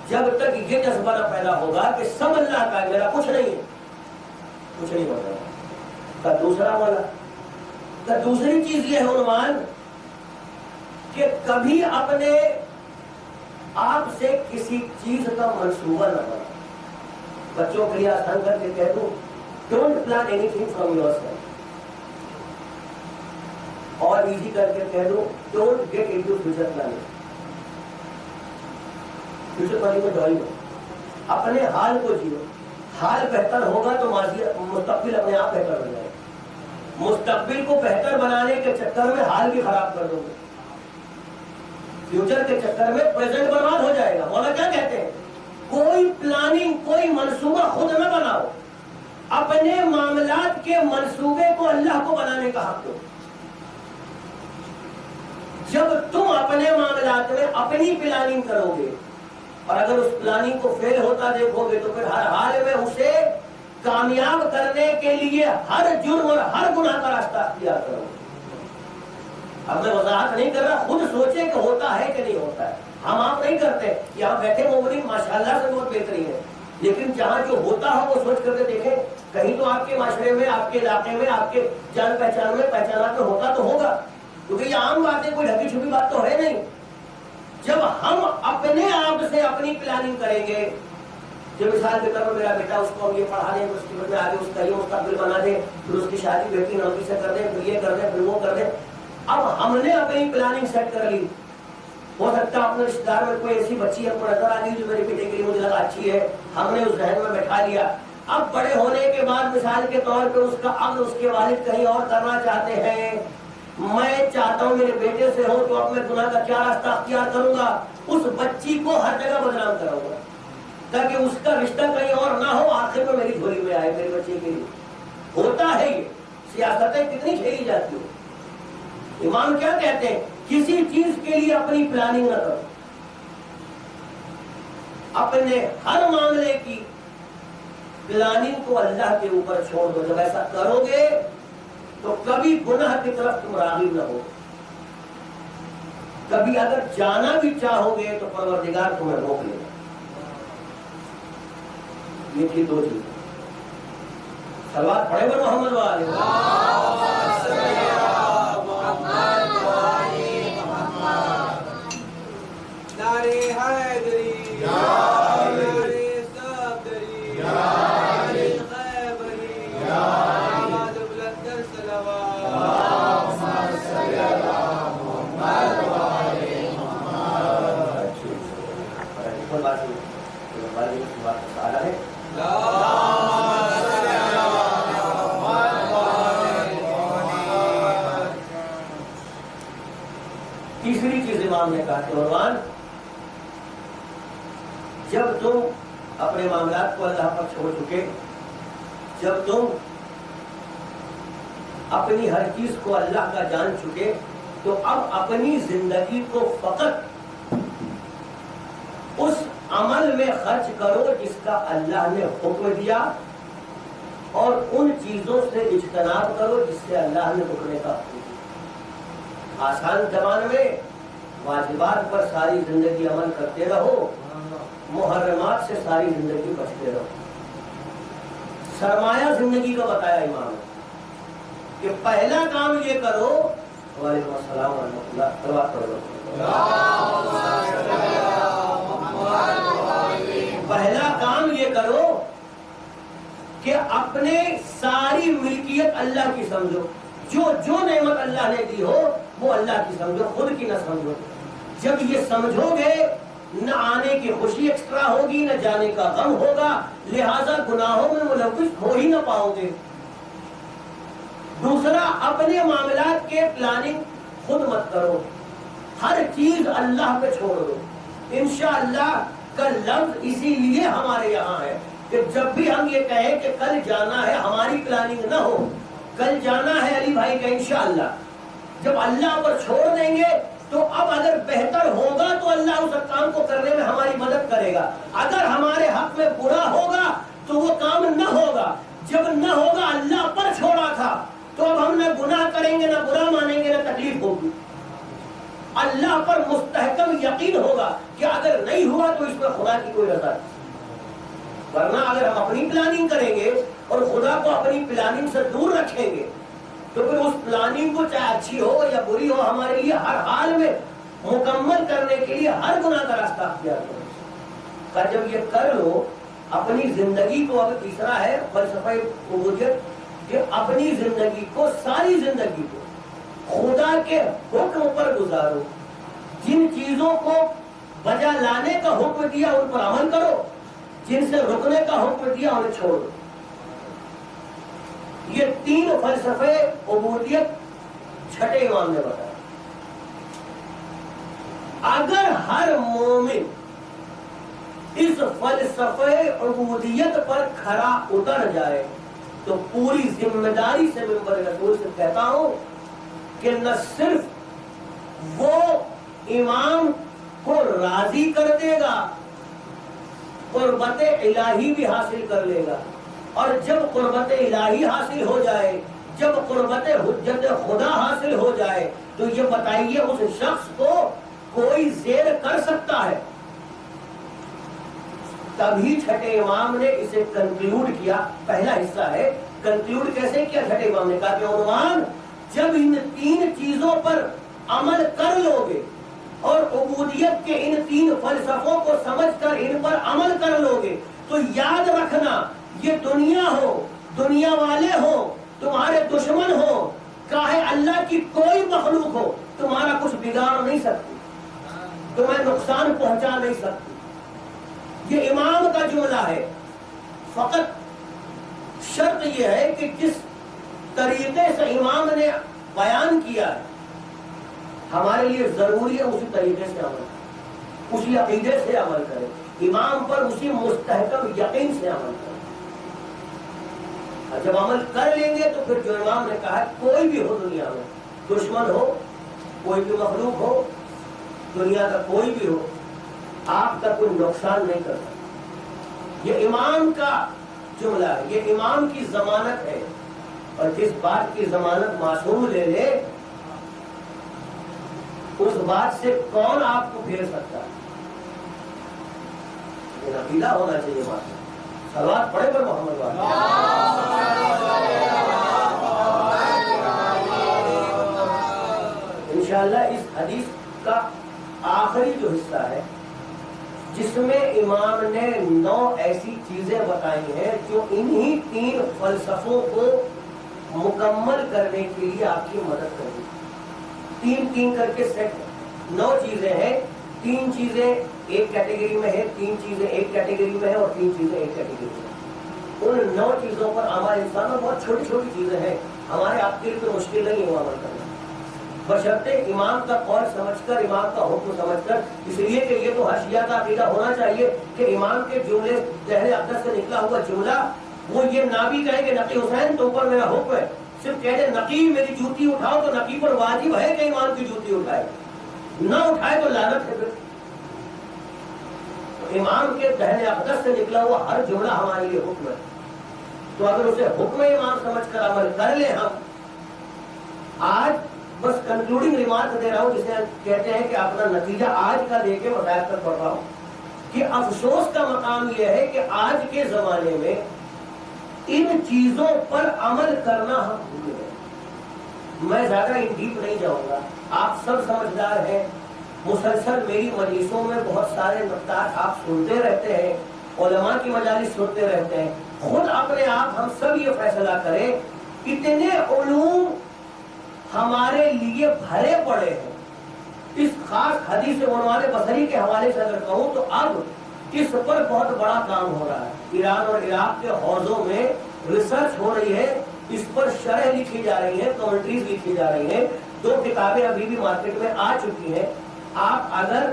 جب تک یہ جذبہ نہ پیدا ہوگا کہ سب اللہ کا ہے، میرا کچھ نہیں ہے، کچھ نہیں ہوتا۔ کا دوسرا والا کا دوسری چیز یہ ہے عنوان کہ کبھی اپنے آپ سے کسی چیز کا منصوبہ نہ بنا۔ بچوں کے لیے آسان کر کے کہہ دوں، don't plan anything from yourself, اور ایزی کر کے کہہ دوں don't get into future planning. Future planning میں ڈرائی ہو، اپنے حال کو جیو، حال بہتر ہوگا تو مستقبل اپنے آپ بہتر ہو جائے گا۔ مستقبل کو بہتر بنانے کے چکر میں حال بھی خراب کر دو گے، فیوچر کے چکر میں پریزنٹ برباد ہو جائے گا۔ مولا کیا کہتے ہیں؟ کوئی پلاننگ، کوئی منصوبہ خود نہ بناؤ، اپنے معاملات کے منصوبے کو اللہ کو بنانے کا حق دو۔ جب تم اپنے معاملات میں اپنی پلاننگ کرو گے اور اگر اس پلاننگ کو فیل ہوتا دیکھو گے تو پھر ہر حال میں اسے کامیاب کرنے کے لیے ہر جرم اور ہر گناہ کا راستہ اختیار کرو گے۔ اب میں وضاحت نہیں کر رہا، خود سوچے کہ ہوتا ہے کہ نہیں ہوتا ہے۔ ہم آپ نہیں کرتے، یہاں بیٹھے مومنین ماشاءاللہ سے بہت بہترین ہے، لیکن جہاں جو ہوتا ہے وہ سوچ کر کے دیکھیں، کہیں تو آپ کے معاشرے میں، آپ کے علاقے میں، آپ کے جان پہچان میں، پہچانات میں ہوتا تو ہوگا، کیونکہ یہ عام بات ہے، کوئی ڈھکی چھپی بات تو ہے نہیں۔ جب ہم اپنے آپ سے اپنی پلاننگ کریں گے، جو مثال کے طور پر میرا بیٹا، اس کو ہم یہ پڑھا دیں، اس کے میں آگے اس کا یہ مستقبل بنا دیں، پھر اس کی شادی بیٹی نوکری سے کر دیں، پھر یہ کر دیں، پھر وہ کر دیں۔ اب ہم نے اپنی پلاننگ سیٹ کر لی، ہو سکتا ہے اپنے رشتے دار میں کوئی ایسی بچی ہم کو نظر آ گئی جو میرے بیٹے کے لیے مجھے لگا اچھی ہے، ہم نے اس ذہن میں بیٹھا لیا۔ اب بڑے ہونے کے بعد مثال کے طور پہ اس کا عقد اس کے والد کہیں اور کرنا چاہتے ہیں، میں چاہتا ہوں میرے بیٹے سے ہو تو اب میں گناہ کا کیا راستہ اختیار کروں گا؟ اس بچی کو ہر جگہ بدنام کراؤں گا تاکہ اس کا رشتہ کہیں اور نہ ہو، آخر میں میری جھولی میں آئے میرے بچے کے لیے۔ ہوتا ہے یہ، سیاستیں کتنی کھیلی جاتی ہو۔ امام کیا کہتے ہیں؟ کسی چیز کے لیے اپنی پلاننگ نہ کرو، اپنے ہر معاملے کی پلاننگ کو اللہ کے اوپر چھوڑ دو۔ جب ایسا کرو گے تو کبھی گناہ کی طرف تم راغب نہ ہو، کبھی اگر جانا بھی چاہو گے تو پروردگار تمہیں روک لے گا۔ یہ تھی دو چیزیں۔ صلوات پڑھے گا محمد والے۔ نعرے حیدری، نعرے صدری، نعرے خیبری، آواز بلند کر صلوات۔ اللہم صل علی محمد وعلی محمد۔ کوئی بات نہیں، بات سارا ہے۔ تیسری چیز امام نے کہا کہ عنوان، جب تم اپنے معاملات کو اللہ پر چھوڑ چکے، جب تم اپنی ہر چیز کو اللہ کا جان چکے، تو اب اپنی زندگی کو فقط اس عمل میں خرچ کرو جس کا اللہ نے حکم دیا، اور ان چیزوں سے اجتناب کرو جس سے اللہ نے رکنے کا حکم دیا۔ آسان زبان میں واجبات پر ساری زندگی عمل کرتے رہو، محرمات سے ساری زندگی بچتے رہو۔ سرمایہ زندگی کا بتایا امام نے کہ پہلا کام یہ کرو۔ وعلیکم السلام ورحمۃ اللہ، صلوات پڑھو۔ پہلا کام یہ کرو کہ اپنے ساری ملکیت اللہ کی سمجھو، جو نعمت اللہ نے دی ہو وہ اللہ کی سمجھو، خود کی نہ سمجھو۔ جب یہ سمجھو گے نہ آنے کی خوشی ایکسٹرا ہوگی، نہ جانے کا غم ہوگا، لہذا گناہوں میں ملوث ہو ہی نہ پاؤ گے۔ دوسرا، اپنے معاملات کے پلاننگ خود مت کرو، ہر چیز اللہ پہ چھوڑ دو۔ انشاءاللہ کا لفظ اسی لیے ہمارے یہاں ہے کہ جب بھی ہم یہ کہیں کہ کل جانا ہے، ہماری پلاننگ نہ ہو، کل جانا ہے علی بھائی کا انشاءاللہ، جب اللہ پر چھوڑ دیں گے تو اب اگر بہتر ہوگا تو اللہ اس کام کو کرنے میں ہماری مدد کرے گا، اگر ہمارے حق میں برا ہوگا تو وہ کام نہ ہوگا۔ جب نہ ہوگا، اللہ پر چھوڑا تھا تو اب ہم نہ گناہ کریں گے، نہ برا مانیں گے، نہ تکلیف ہوگی۔ اللہ پر مستحکم یقین ہوگا کہ اگر نہیں ہوا تو اس میں خدا کی کوئی رضا نہیں، ورنہ اگر ہم اپنی پلاننگ کریں گے اور خدا کو اپنی پلاننگ سے دور رکھیں گے تو پھر اس پلاننگ کو چاہے اچھی ہو یا بری ہو، ہمارے لیے ہر حال میں مکمل کرنے کے لیے ہر گناہ کا راستہ اختیار کرو۔ پر جب یہ کر لو، اپنی زندگی کو، اب تیسرا ہے فلسفہ عبودیت، کہ اپنی زندگی کو، ساری زندگی کو خدا کے حکم پر گزارو، جن چیزوں کو بجا لانے کا حکم دیا ان پر عمل کرو، جن سے رکنے کا حکم دیا انہیں چھوڑ دو۔ یہ تین فلسفے عبودیت چھٹے امام نے بتایا۔ اگر ہر مومن اس فلسفے عبودیت پر کھڑا اتر جائے تو پوری ذمہ داری سے منبر رسول سے کہتا ہوں کہ نہ صرف وہ امام کو راضی کر دے گا، قربت الہی بھی حاصل کر لے گا، اور جب قربت الہی حاصل ہو جائے، جب قربت حجت خدا حاصل ہو جائے تو یہ بتائیے اس شخص کو کوئی زیر کر سکتا ہے؟ تبھی چھٹے امام نے اسے کنکلوڈ کیا۔ پہلا حصہ ہے کنکلوڈ کیسے کیا؟ چھٹے امام نے کہا کہ عنوان، جب ان تین چیزوں پر عمل کر لو گے اور عبودیت کے ان تین فلسفوں کو سمجھ کر ان پر عمل کر لو گے تو یاد رکھنا، یہ دنیا ہو، دنیا والے ہو، تمہارے دشمن ہو، چاہے اللہ کی کوئی مخلوق ہو، تمہارا کچھ بگاڑ نہیں سکتی، تمہیں نقصان پہنچا نہیں سکتی۔ یہ امام کا جملہ ہے، فقط شرط یہ ہے کہ جس طریقے سے امام نے بیان کیا ہے ہمارے لیے ضروری ہے اسی طریقے سے عمل کریں، اسی عقیدے سے عمل کریں، امام پر اسی مستحکم یقین سے عمل کریں۔ جب عمل کر لیں گے تو پھر جو امام نے کہا کوئی بھی ہو دنیا میں، دشمن ہو، کوئی بھی مخلوق ہو، دنیا کا کوئی بھی ہو، آپ کا کوئی نقصان نہیں کر سکتا۔ یہ امام کا جملہ ہے، یہ امام کی ضمانت ہے، اور جس بات کی ضمانت معصوم لے لے اس بات سے کون آپ کو پھیر سکتا ہے؟ یہ عقیدہ ہونا چاہیے بات۔ صلوات پڑھے پر محمد والے۔ انشاءاللہ اس حدیث کا آخری جو حصہ ہے جس میں امام نے 9 ایسی چیزیں بتائی ہیں جو انہی تین فلسفوں کو مکمل کرنے کے لیے آپ کی مدد کرے گی۔ تین کر کے سیٹ 9 چیزیں ہیں، 3 چیزیں ایک کیٹیگری میں ہے، 3 چیزیں ایک کیٹیگری میں ہے، اور 3 چیزیں ایک کیٹیگری میں ہیں۔ ان 9 چیزوں پر ہمارے انسان میں بہت چھوٹی چھوٹی چیزیں ہیں، ہمارے آپ کے لیے تو مشکل نہیں ہے عمل کرنا، بشرطے امام کا قول سمجھ کر، امام کا حکم سمجھ کر، اس لیے کہ یہ تو حاشیہ کا عقیدہ ہونا چاہیے کہ امام کے جملے دہل اقدس سے نکلا ہوا جملہ وہ یہ نہ بھی کہے کہ نقی حسین تم پر میرا حکم ہے، صرف کہہ دے نقی میری جوتی اٹھاؤ تو نقی پر واجب ہے کہ امام کی جوتی اٹھائے، نہ اٹھائے تو لعنت ہے۔ پھر تو امام کے دہل اقدس سے نکلا ہوا ہر جملہ ہمارے لیے حکم ہے، تو اگر اسے حکم امام سمجھ کر عمل کر لیں ہم۔ آج بس کنکلوڈنگ ریمارک دے رہا ہوں، جسے کہتے ہیں کہ اپنا نتیجہ آج کا دے کے مسائل تک پڑھ رہا ہوں کہ افسوس کا مقام یہ ہے کہ آج کے زمانے میں ان چیزوں پر عمل کرنا ہم بھول گئے۔ میں زیادہ ان ڈیپ نہیں جاؤں گا، آپ سب سمجھدار ہیں، مسلسل میری مجلسوں میں بہت سارے نکات آپ سنتے رہتے ہیں، علماء کی مجالس سنتے رہتے ہیں۔ خود اپنے آپ ہم سب یہ فیصلہ کریں، اتنے علوم ہمارے لیے بھرے پڑے ہیں، اس خاص حدیث عنوان بصری کے حوالے سے اگر کہوں تو اب اس پر بہت بڑا کام ہو رہا ہے. ایران اور عراق کے حوضوں میں ریسرچ ہو رہی ہے, اس پر شرح لکھی جا رہی ہے, کمنٹریز لکھی جا رہی ہیں. 2 کتابیں ابھی بھی مارکیٹ میں آ چکی ہیں. آپ اگر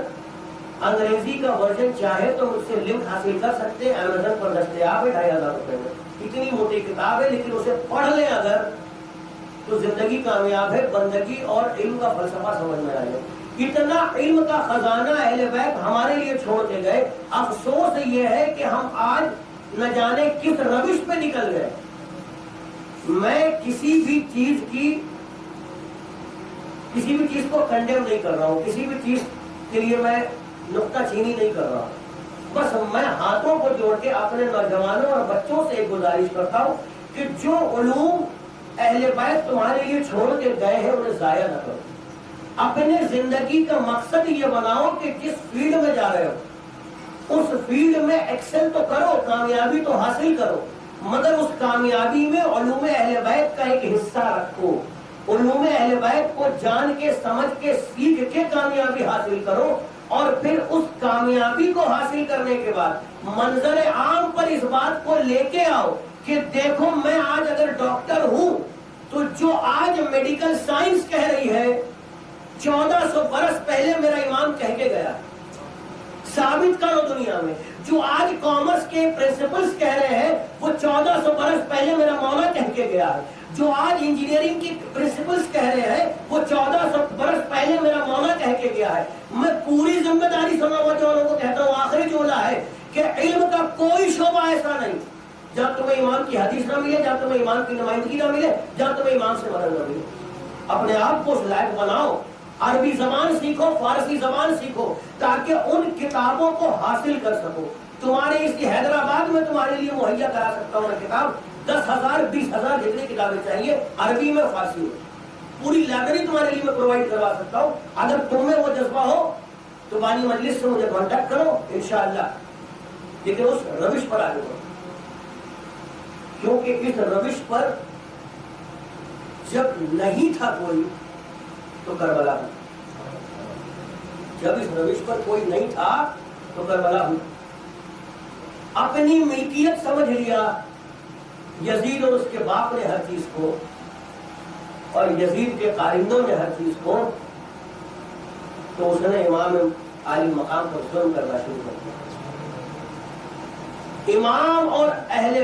انگریزی کا ورژن چاہے تو مجھ سے لنک حاصل کر سکتے ہیں, امیزن پر دستیاب ہے 2500 روپے میں. اتنی موٹی کتاب ہے, لیکن اسے پڑھ لیں اگر تو زندگی کامیاب ہے, بندگی اور علم کا فلسفہ سمجھ میں آ جائے. اتنا علم کا خزانہ اہل بیت ہمارے لیے چھوڑ کے گئے. افسوس یہ ہے کہ ہم آج نہ جانے کس روش پہ نکل گئے. میں کسی بھی چیز کو کنڈیم نہیں کر رہا ہوں, کسی بھی چیز کے لیے میں نقطہ چینی نہیں کر رہا ہوں. بس میں ہاتھوں کو جوڑ کے اپنے نوجوانوں اور بچوں سے ایک گزارش کرتا ہوں کہ جو علوم اہل بیت تمہارے لیے چھوڑ کے گئے ہیں انہیں ضائع نہ کرو. اپنے زندگی کا مقصد یہ بناؤ کہ جس فیلڈ میں جا رہے ہو اس فیلڈ میں ایکسل تو کرو, کامیابی تو حاصل کرو, مگر اس کامیابی میں علوم اہل بیت کا ایک حصہ رکھو. علوم اہل بیت کو جان کے سمجھ کے سیکھ کے کامیابی حاصل کرو, اور پھر اس کامیابی کو حاصل کرنے کے بعد منظر عام پر اس بات کو لے کے آؤ کہ دیکھو میں آج اگر ڈاکٹر ہوں تو جو آج میڈیکل سائنس کہہ رہی ہے 1400 برس پہلے میرا امام کہہ کے گیا. ثابت کرو دنیا میں. جو آج کامرس کے پرنسپلز کہہ رہے ہیں وہ 1400 برس پہلے میرا مولا کہہ کے گیا ہے. جو آج انجینئرنگ کی پرنسپلز کہہ رہے ہیں وہ 1400 برس پہلے میرا مولا کہہ کے گیا ہے. میں پوری ذمہ داری سے نوجوانوں کو کہتا ہوں, آخری جملہ ہے کہ علم کا کوئی شعبہ ایسا نہیں جہاں تمہیں امام کی حدیث نہ ملے, جہاں تمہیں امام کی نمائندگی نہ ملے, جہاں تمہیں امام سے مدد نہ ملے. اپنے آپ کو اس لائق بناؤ, عربی زبان سیکھو, فارسی زبان سیکھو, تاکہ ان کتابوں کو حاصل کر سکو. تمہارے اس حیدرآباد میں تمہارے لیے مہیا کرا سکتا ہوں میں کتاب, 10,000 20,000 جتنی کتابیں چاہیے عربی میں فارسی میں, پوری لائبریری تمہارے لیے میں پرووائڈ کروا سکتا ہوں. اگر تم میں وہ جذبہ ہو تو بانی مجلس سے مجھے کانٹیکٹ کرو انشاءاللہ, لیکن اس روش پر آگے بڑھو, کیونکہ اس روش پر جب نہیں تھا کوئی تو کربلا ہوئی. جب اس روش پر کوئی نہیں تھا تو کربلا ہوئی. اپنی ملکیت سمجھ لیا یزید اور اس کے باپ نے ہر چیز کو, اور یزید کے قائندوں نے ہر چیز کو, تو اس نے امام عالی مقام پر ظلم کرنا شروع کر دیا. امام اور اہل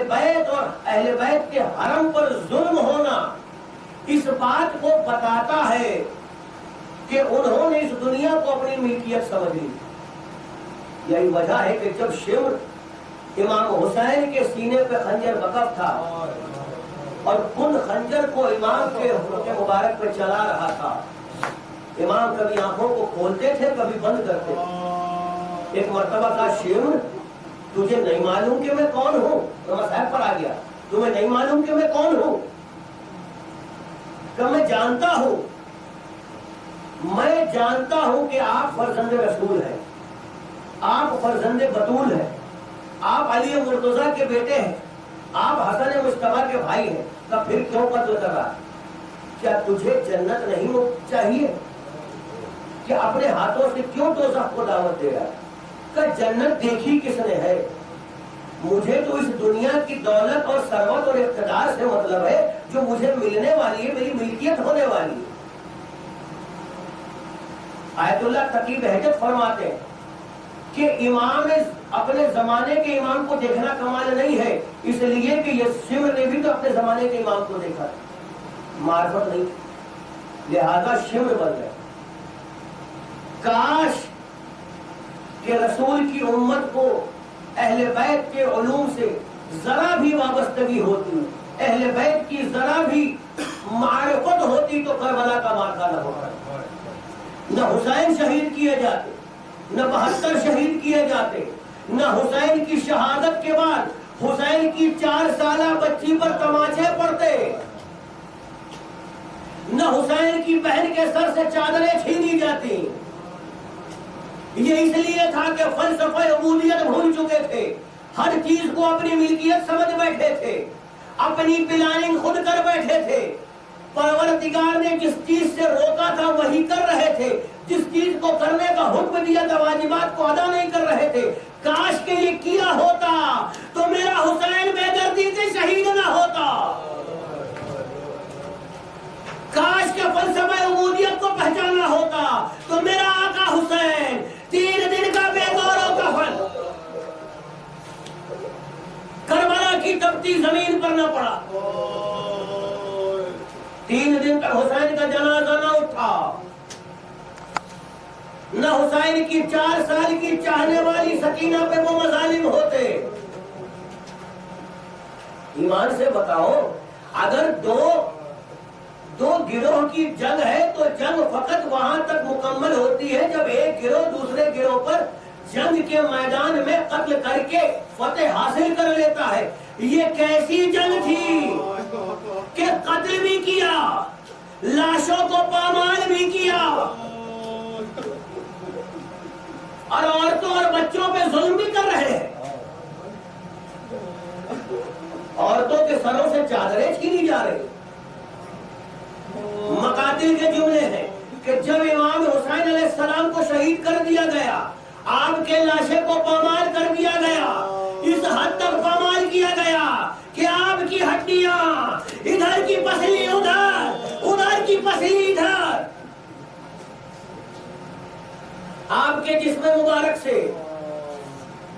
بیت کے حرم پر ظلم ہونا اس بات کو بتاتا ہے کہ انہوں نے اس دنیا کو اپنی ملکیت سمجھ لی. یہی وجہ ہے کہ جب شمر امام حسین کے سینے پہ خنجر وقف تھا اور ان خنجر کو امام کے مبارک پہ چلا رہا تھا, امام کبھی آنکھوں کو کھولتے تھے کبھی بند کرتے تھے. ایک مرتبہ کا شمر, تجھے نہیں معلوم کہ میں کون ہوں, تو صاحب پر آ گیا, تمہیں نہیں معلوم کہ میں کون ہوں, کہ میں جانتا ہوں کہ آپ فرزند رسول ہیں, آپ فرزند بطول ہیں, آپ علی مرتضیٰ کے بیٹے ہیں, آپ حسن مصطفیٰ کے بھائی ہیں, تو پھر کیوں قتل کر رہا؟ کیا تجھے جنت نہیں چاہیے؟ کہ اپنے ہاتھوں سے کیوں دوزخ کو دعوت دے رہا ہے؟ کہ جنت دیکھی کس نے ہے؟ مجھے تو اس دنیا کی دولت اور ثروت اور اقتدار سے مطلب ہے جو مجھے ملنے والی ہے, میری ملکیت ہونے والی ہے. آیت اللہ تقی بہجت فرماتے ہیں کہ امام اپنے زمانے کے امام کو دیکھنا کمال نہیں ہے, اس لیے کہ یہ شمر نے بھی تو اپنے زمانے کے امام کو دیکھا, معرفت نہیں, لہذا شمر بن گئے. کاش کہ رسول کی امت کو اہل بیت کے علوم سے ذرا بھی وابستگی ہوتی, اہل بیت کی ذرا بھی معرفت ہوتی تو کربلا کا مارکا نہ ہوتا, نہ حسین شہید کیے جاتے, نہ 72 شہید کیے جاتے, نہ حسین کی شہادت کے بعد حسین کی 4 سالہ بچی پر تماچے پڑتے, نہ حسین کی بہن کے سر سے چادریں چھینی جاتی. یہ اس لیے تھا کہ فلسفہ عبودیت بھول چکے تھے, ہر چیز کو اپنی ملکیت سمجھ بیٹھے تھے, اپنی پلاننگ خود کر بیٹھے تھے, پروردگار نے جس چیز سے روکا تھا وہی کر رہے تھے، جس چیز کو کرنے کا حکم دیا تھا واجبات کو ادا نہیں کر رہے تھے۔ کاش کے یہ کیا ہوتا تو میرا حسین بے دردی سے شہید نہ ہوتا، کاش کے فلسفہ عبودیت کو پہچانا ہوتا تو میرا آقا حسین 3 دن کا بے گور و کفن کربلا کی تپتی زمین پر نہ پڑا۔ 3 دن تک حسین کا جنازہ نہ اٹھا، نہ حسین کی 4 سال کی چاہنے والی سکینہ پہ وہ مظالم ہوتے۔ ایمان سے بتاؤ، اگر دو گروہ کی جنگ ہے تو جنگ فقط وہاں تک مکمل ہوتی ہے جب ایک گروہ دوسرے گروہ پر جنگ کے میدان میں قتل کر کے فتح حاصل کر لیتا ہے۔ یہ کیسی جنگ تھی کہ قتل بھی کیا، لاشوں کو پامال بھی کیا، اور عورتوں اور بچوں پہ ظلم بھی کر رہے ہیں۔ عورتوں کے سروں سے چادریں چھینی جا رہی۔ مقاتل کے جملے ہیں کہ جب امام حسین علیہ السلام کو شہید کر دیا گیا، آپ کے لاشے کو پامال کر دیا گیا، اس حد تک پامال کیا گیا کہ آپ کی ہڈیاں ادھر کی پسلی ادھر کی پسلی ادھر، آپ کے جسم مبارک سے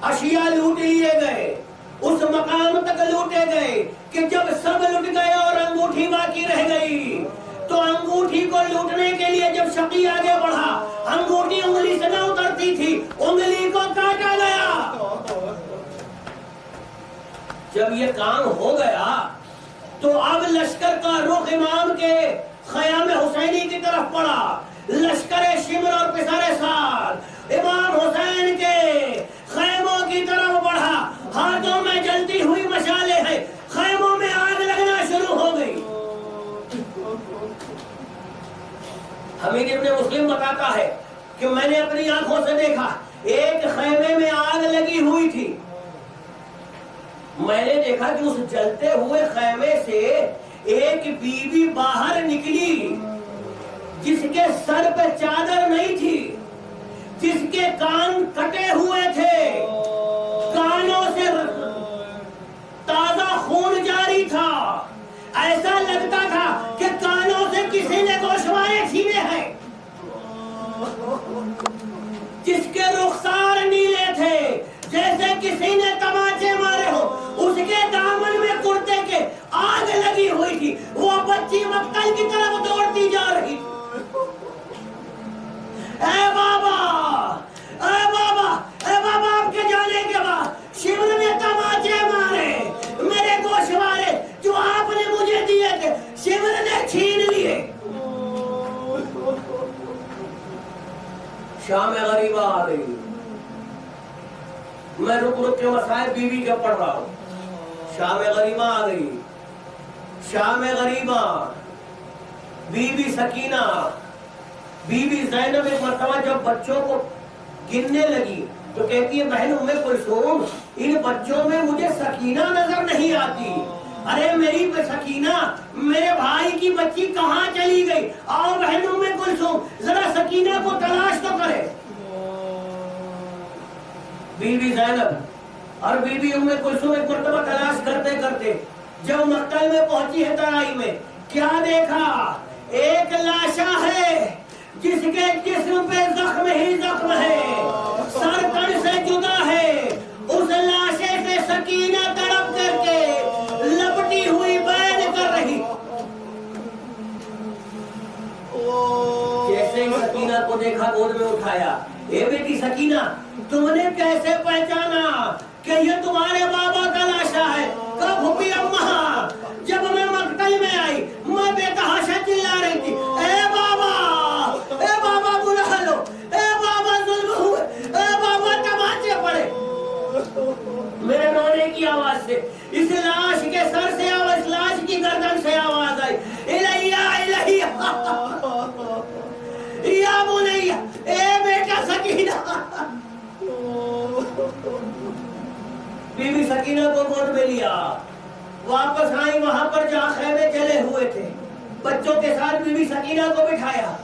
اشیاء لوٹ لیے گئے، اس مقام تک لوٹے گئے کہ جب سب لٹ گئے اور انگوٹھی باقی رہ گئی تو انگوٹھی کو لوٹنے کے لیے جب شقی آگے بڑھا، انگوٹھی انگلی سے نہ اترتی تھی، انگلی کو کاٹا گیا۔ جب یہ کام ہو گیا تو اب لشکر کا رخ امام کے خیام حسینی کی طرف پڑا۔ لشکر شمر اور پسر سال امام حسین کے خیموں کی طرف بڑھا، ہاتھوں میں جلتی ہوئی مشالیں ہیں، خیموں میں آگ لگنا شروع ہو گئی۔ حمید ابن مسلم بتاتا ہے کہ میں نے اپنی آنکھوں سے دیکھا، ایک خیمے میں آگ لگی ہوئی تھی، میں نے دیکھا کہ اس جلتے ہوئے خیمے سے ایک بی بی باہر نکلی جس کے سر پہ چادر نہیں تھی، جس کے کان کٹے ہوئے تھے، کانوں سے تازہ خون جاری تھا، ایسا لگتا تھا کہ کانوں سے کسی نے گوشوارے چھینے ہیں، جس کے رخسار نیلے تھے جیسے کسی نے تماچے مارے ہو، اس کے دامن میں کرتے کے آگ لگی ہوئی تھی، وہ بچی مقتل کی طرف دوڑتی جا رہی تھی۔ اے بابا اے بابا اے بابا، آپ کے جانے کے بعد شمر نے تماچے مارے، میرے گوشوارے جو آپ نے مجھے دیے تھے شمر نے چھین لیے۔ شام غریبہ آ گئی، میں رک رک کے مسائل بیوی کے پڑھ رہا ہوں۔ شام غریبہ آ گئی، شام غریبہ، بی بی سکینہ، بی بی زینب ایک مرتبہ جب بچوں کو گننے لگی تو کہتی ہے بہن ام کلثوم، ان بچوں میں مجھے سکینہ نظر نہیں آتی، ارے میری سکینہ، میرے بھائی کی بچی کہاں چلی گئی؟ آؤ بہن ام کلثوم ذرا سکینہ کو تلاش تو کرے۔ بی بی زینب اور بی بی ام کلثوم ایک مرتبہ تلاش کرتے کرتے جب مقتل میں پہنچی ہے ترائی میں، کیا دیکھا؟ ایک لاشا ہے جس کے جسم پہ زخم ہی زخم ہے، سر تن سے جدا ہے، اس لاشے سے سکینہ تڑپ کر کے لپٹی ہوئی بین کر رہی۔ جیسے ہی سکینہ کو دیکھا گود میں اٹھایا، اے بیٹی سکینہ، تم نے کیسے پہچانا کہ یہ تمہارے بابا کا لاشا ہے؟ کب پھپھی اماں، جب میں مقتل میں آئی میں بے تحاشا چلا رہی تھی، اے بابا بلا لو، اے بابا ظلم ہوئے، اے بابا تماچے پڑے۔ میرے رونے کی آواز سے اس لاش کے سر سے آواز، اس لاش کی گردن سے آواز آئی، الہیہ الہیہ یا بنیہ، اے بیٹا سکینہ۔ بی بی سکینہ کو گود میں لیا، واپس آئی وہاں پر جہاں خیمے جلے ہوئے تھے، بچوں کے ساتھ بی بی سکینہ کو بٹھایا،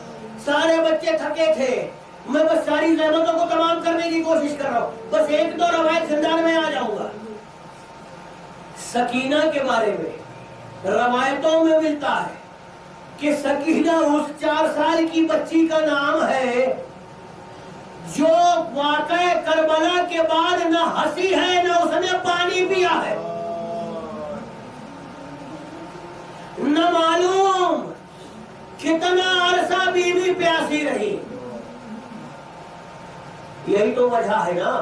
سارے بچے تھکے تھے، میں بس ساری زحمتوں کو تمام کرنے کی کوشش کر رہا ہوں، بس ایک دو روایت زندان میں آ جاؤں گا۔ سکینہ کے بارے میں روایتوں میں ملتا ہے کہ سکینہ اس 4 سال کی بچی کا نام ہے جو واقعہ کربلا کے بعد نہ ہنسی ہے نہ اس نے پانی پیا ہے، نہ معلوم کتنا عرصہ بی بی پیاسی رہی۔ یہی تو وجہ ہے نا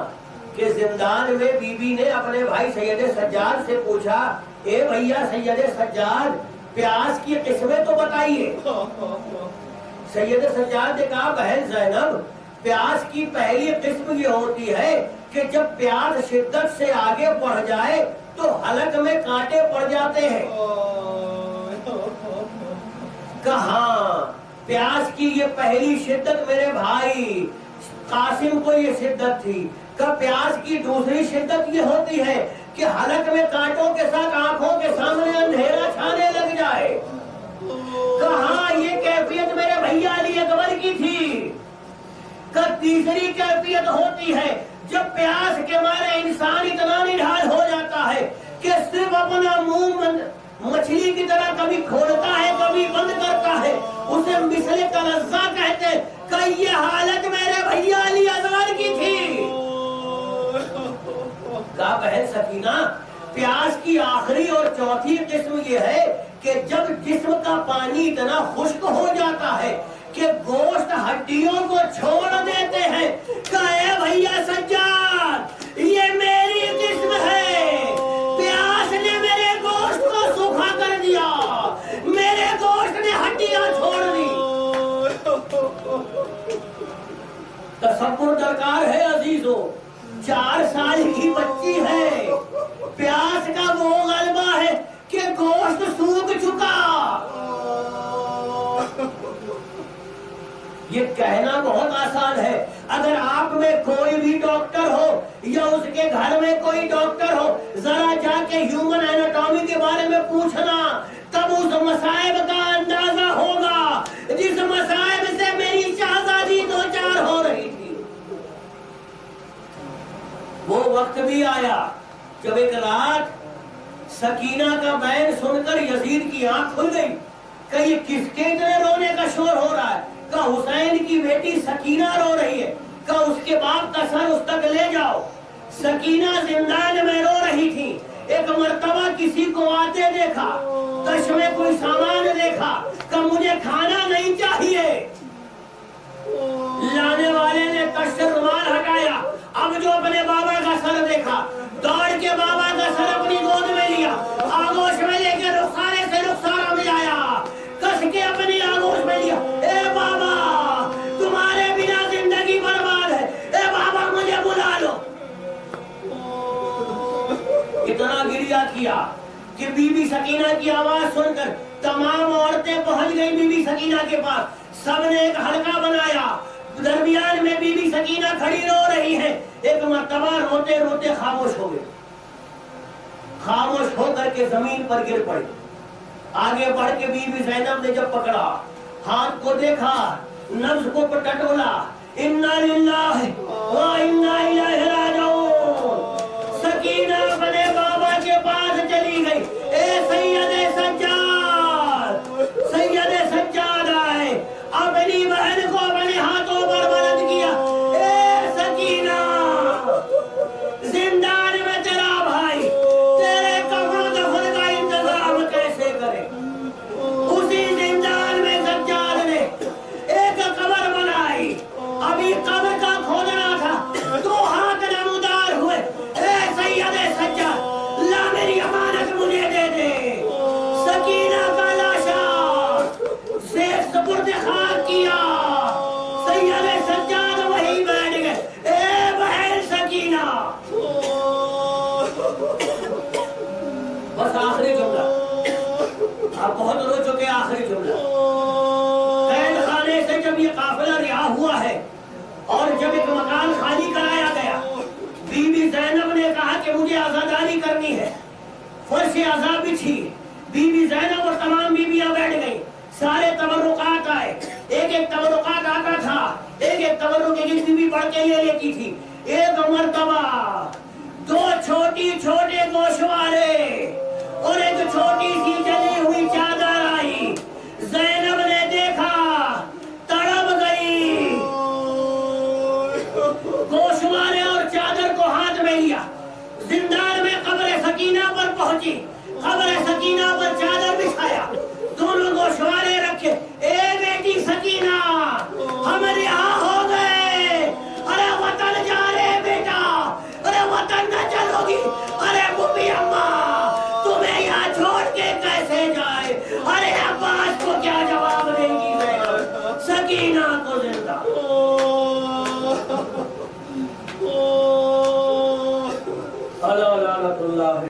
کہ زندان میں بی بی نے اپنے بھائی سید سجاد سے پوچھا، اے بھیا سید سجاد پیاس کی قسمیں تو بتائیے۔ سید سجاد نے کہا، بہن زینب پیاس کی پہلی قسم یہ ہوتی ہے کہ جب پیاس شدت سے آگے بڑھ جائے تو حلق میں کانٹے پڑ جاتے ہیں۔ کہاں پیاس کی یہ پہلی شدت میرے بھائی قاسم کو یہ شدت تھی، کہ پیاس کی دوسری شدت یہ ہوتی ہے کہ حلق میں کانٹوں کے ساتھ آنکھوں کے سامنے اندھیرا چھانے لگ جائے۔ کہاں یہ کیفیت میرے بھیا علی اکبر کی تھی، کہ تیسری کیفیت ہوتی ہے جب پیاس کے مارے انسان اتنا نڈھال ہو جاتا ہے کہ صرف اپنا منہ مچھلی کی طرح کبھی کھولتا ہے کبھی بند کرتا ہے، اسے مثل تلزہ کہتے ہیں، کہ یہ حالت میرے بھیا علی اکبر کی تھی۔ کہا بہن سکینہ پیاس کی آخری اور چوتھی قسم یہ ہے کہ جب جسم کا پانی اتنا خشک ہو جاتا ہے کہ گوشت ہڈیوں کو چھوڑ دیتے ہیں، کہ اے بھیا سجاد یہ میری قسم ہے، پیاس نے میرے گوشت کو سوکھا کر دیا، میرے گوشت نے ہڈیاں چھوڑ دی۔ تصور درکار ہے عزیزو، 4 سال کی بچی ہے، پیاس کا وہ غلبہ ہے کہ گوشت سوکھ چکا۔ یہ کہنا بہت آسان ہے، اگر آپ میں کوئی بھی ڈاکٹر ہو یا اس کے گھر میں کوئی ڈاکٹر ہو، ذرا جا کے ہیومن ایناٹومی کے بارے میں پوچھنا، تب اس مصائب کا اندازہ ہوگا جس مصائب سے میری شہزادی دوچار ہو رہی تھی۔ وہ وقت بھی آیا جب ایک رات سکینہ کا بین سن کر یزید کی آنکھ کھل گئی کہ یہ کس کے اتنے رونے کا شور ہو رہا ہے، کہ حسین کی بیٹی سکینہ رو رہی ہے، کہ اس کے باپ کا سر اس تک لے جاؤ۔ سکینہ زندان میں رو رہی تھی، ایک مرتبہ کسی کو آتے دیکھا، کش میں کوئی سامان دیکھا، کہ مجھے کھانا نہیں چاہیے۔ لانے والے نے کش سے رومال ہٹایا، اب جو اپنے بابا کا سر دیکھا، دوڑ کے بابا کا سر اپنی گود میں لیا، آغوش میں لے کے رخسارے سے رخسارہ ملایا، کس کے اپنی آغوش میں لیا، اے بابا تمہارے بنا زندگی برباد ہے، اے بابا مجھے بلا لو۔ اتنا گریہ کیا کہ بی بی سکینہ کی آواز سن کر تمام عورتیں پہنچ گئی بی بی سکینہ کے پاس، سب نے ایک حلقہ بنایا، درمیان میں بی بی سکینہ کھڑی رو رہی ہے۔ ایک مرتبہ روتے روتے خاموش ہو گئے، خاموش ہو کر کے زمین پر گر پڑی۔ آگے بڑھ کے بی بی زینب نے جب پکڑا، ہاتھ کو دیکھا، نبض کو ٹٹولا، انا للہ و انا الیہ راجعون، سکینہ اپنے بابا کے پاس چلی گئی۔ اے سید سجاد، سید سجاد آئے، اپنی بہن کو اپنے ہاتھوں پر بلند کیا، اے سکینہ زندان میں تیرا بھائی، تیرے کفن دفن کا انتظام کیسے کرے؟ اسی زندان میں سجاد نے ایک قبر بنائی، ابھی قبر کا کھودنا تھا، 2 ہاتھ نمودار ہوئے، اے سید سجاد لا میری امانت مجھے دے دے۔ سکینہ کا لاشا سے سپرد خاک کیا، سید سجاد وہی بیٹھ گئے، اے بہن سکینہ۔ بس آخری جملہ، آپ بہت رو چکے، آخری جملہ۔ قید خانے سے جب یہ قافلہ رہا ہوا ہے اور جب ایک مکان خالی کرایا گیا، بی بی زینب نے کہا کہ مجھے عزاداری کرنی ہے، فرش عزا بچھی، بی بی زینب اور تمام بیویاں بیٹھ گئیں، سارے تبرکات آئے، ایک ایک تبرکات آتا تھا، ایک ایک تبرک ایک بی بی بڑھ کے لے لیتی تھی۔ ایک مرتبہ دو چھوٹی چھوٹے گوشوارے اور ایک چھوٹی سی جلی ہوئی چادر آئی، زینب نے دیکھا، تڑپ گئی، گوشوارے اور چادر کو ہاتھ میں لیا، زندان میں قبر سکینہ پر پہنچی، قبر سکینہ پر چادر بچھایا، دونوں گوشوارے رکھے، اے بیٹی سکینہ ہم رہا ہو گئے، ارے وطن جا رہے بیٹا، ارے وطن نہ چلو گی،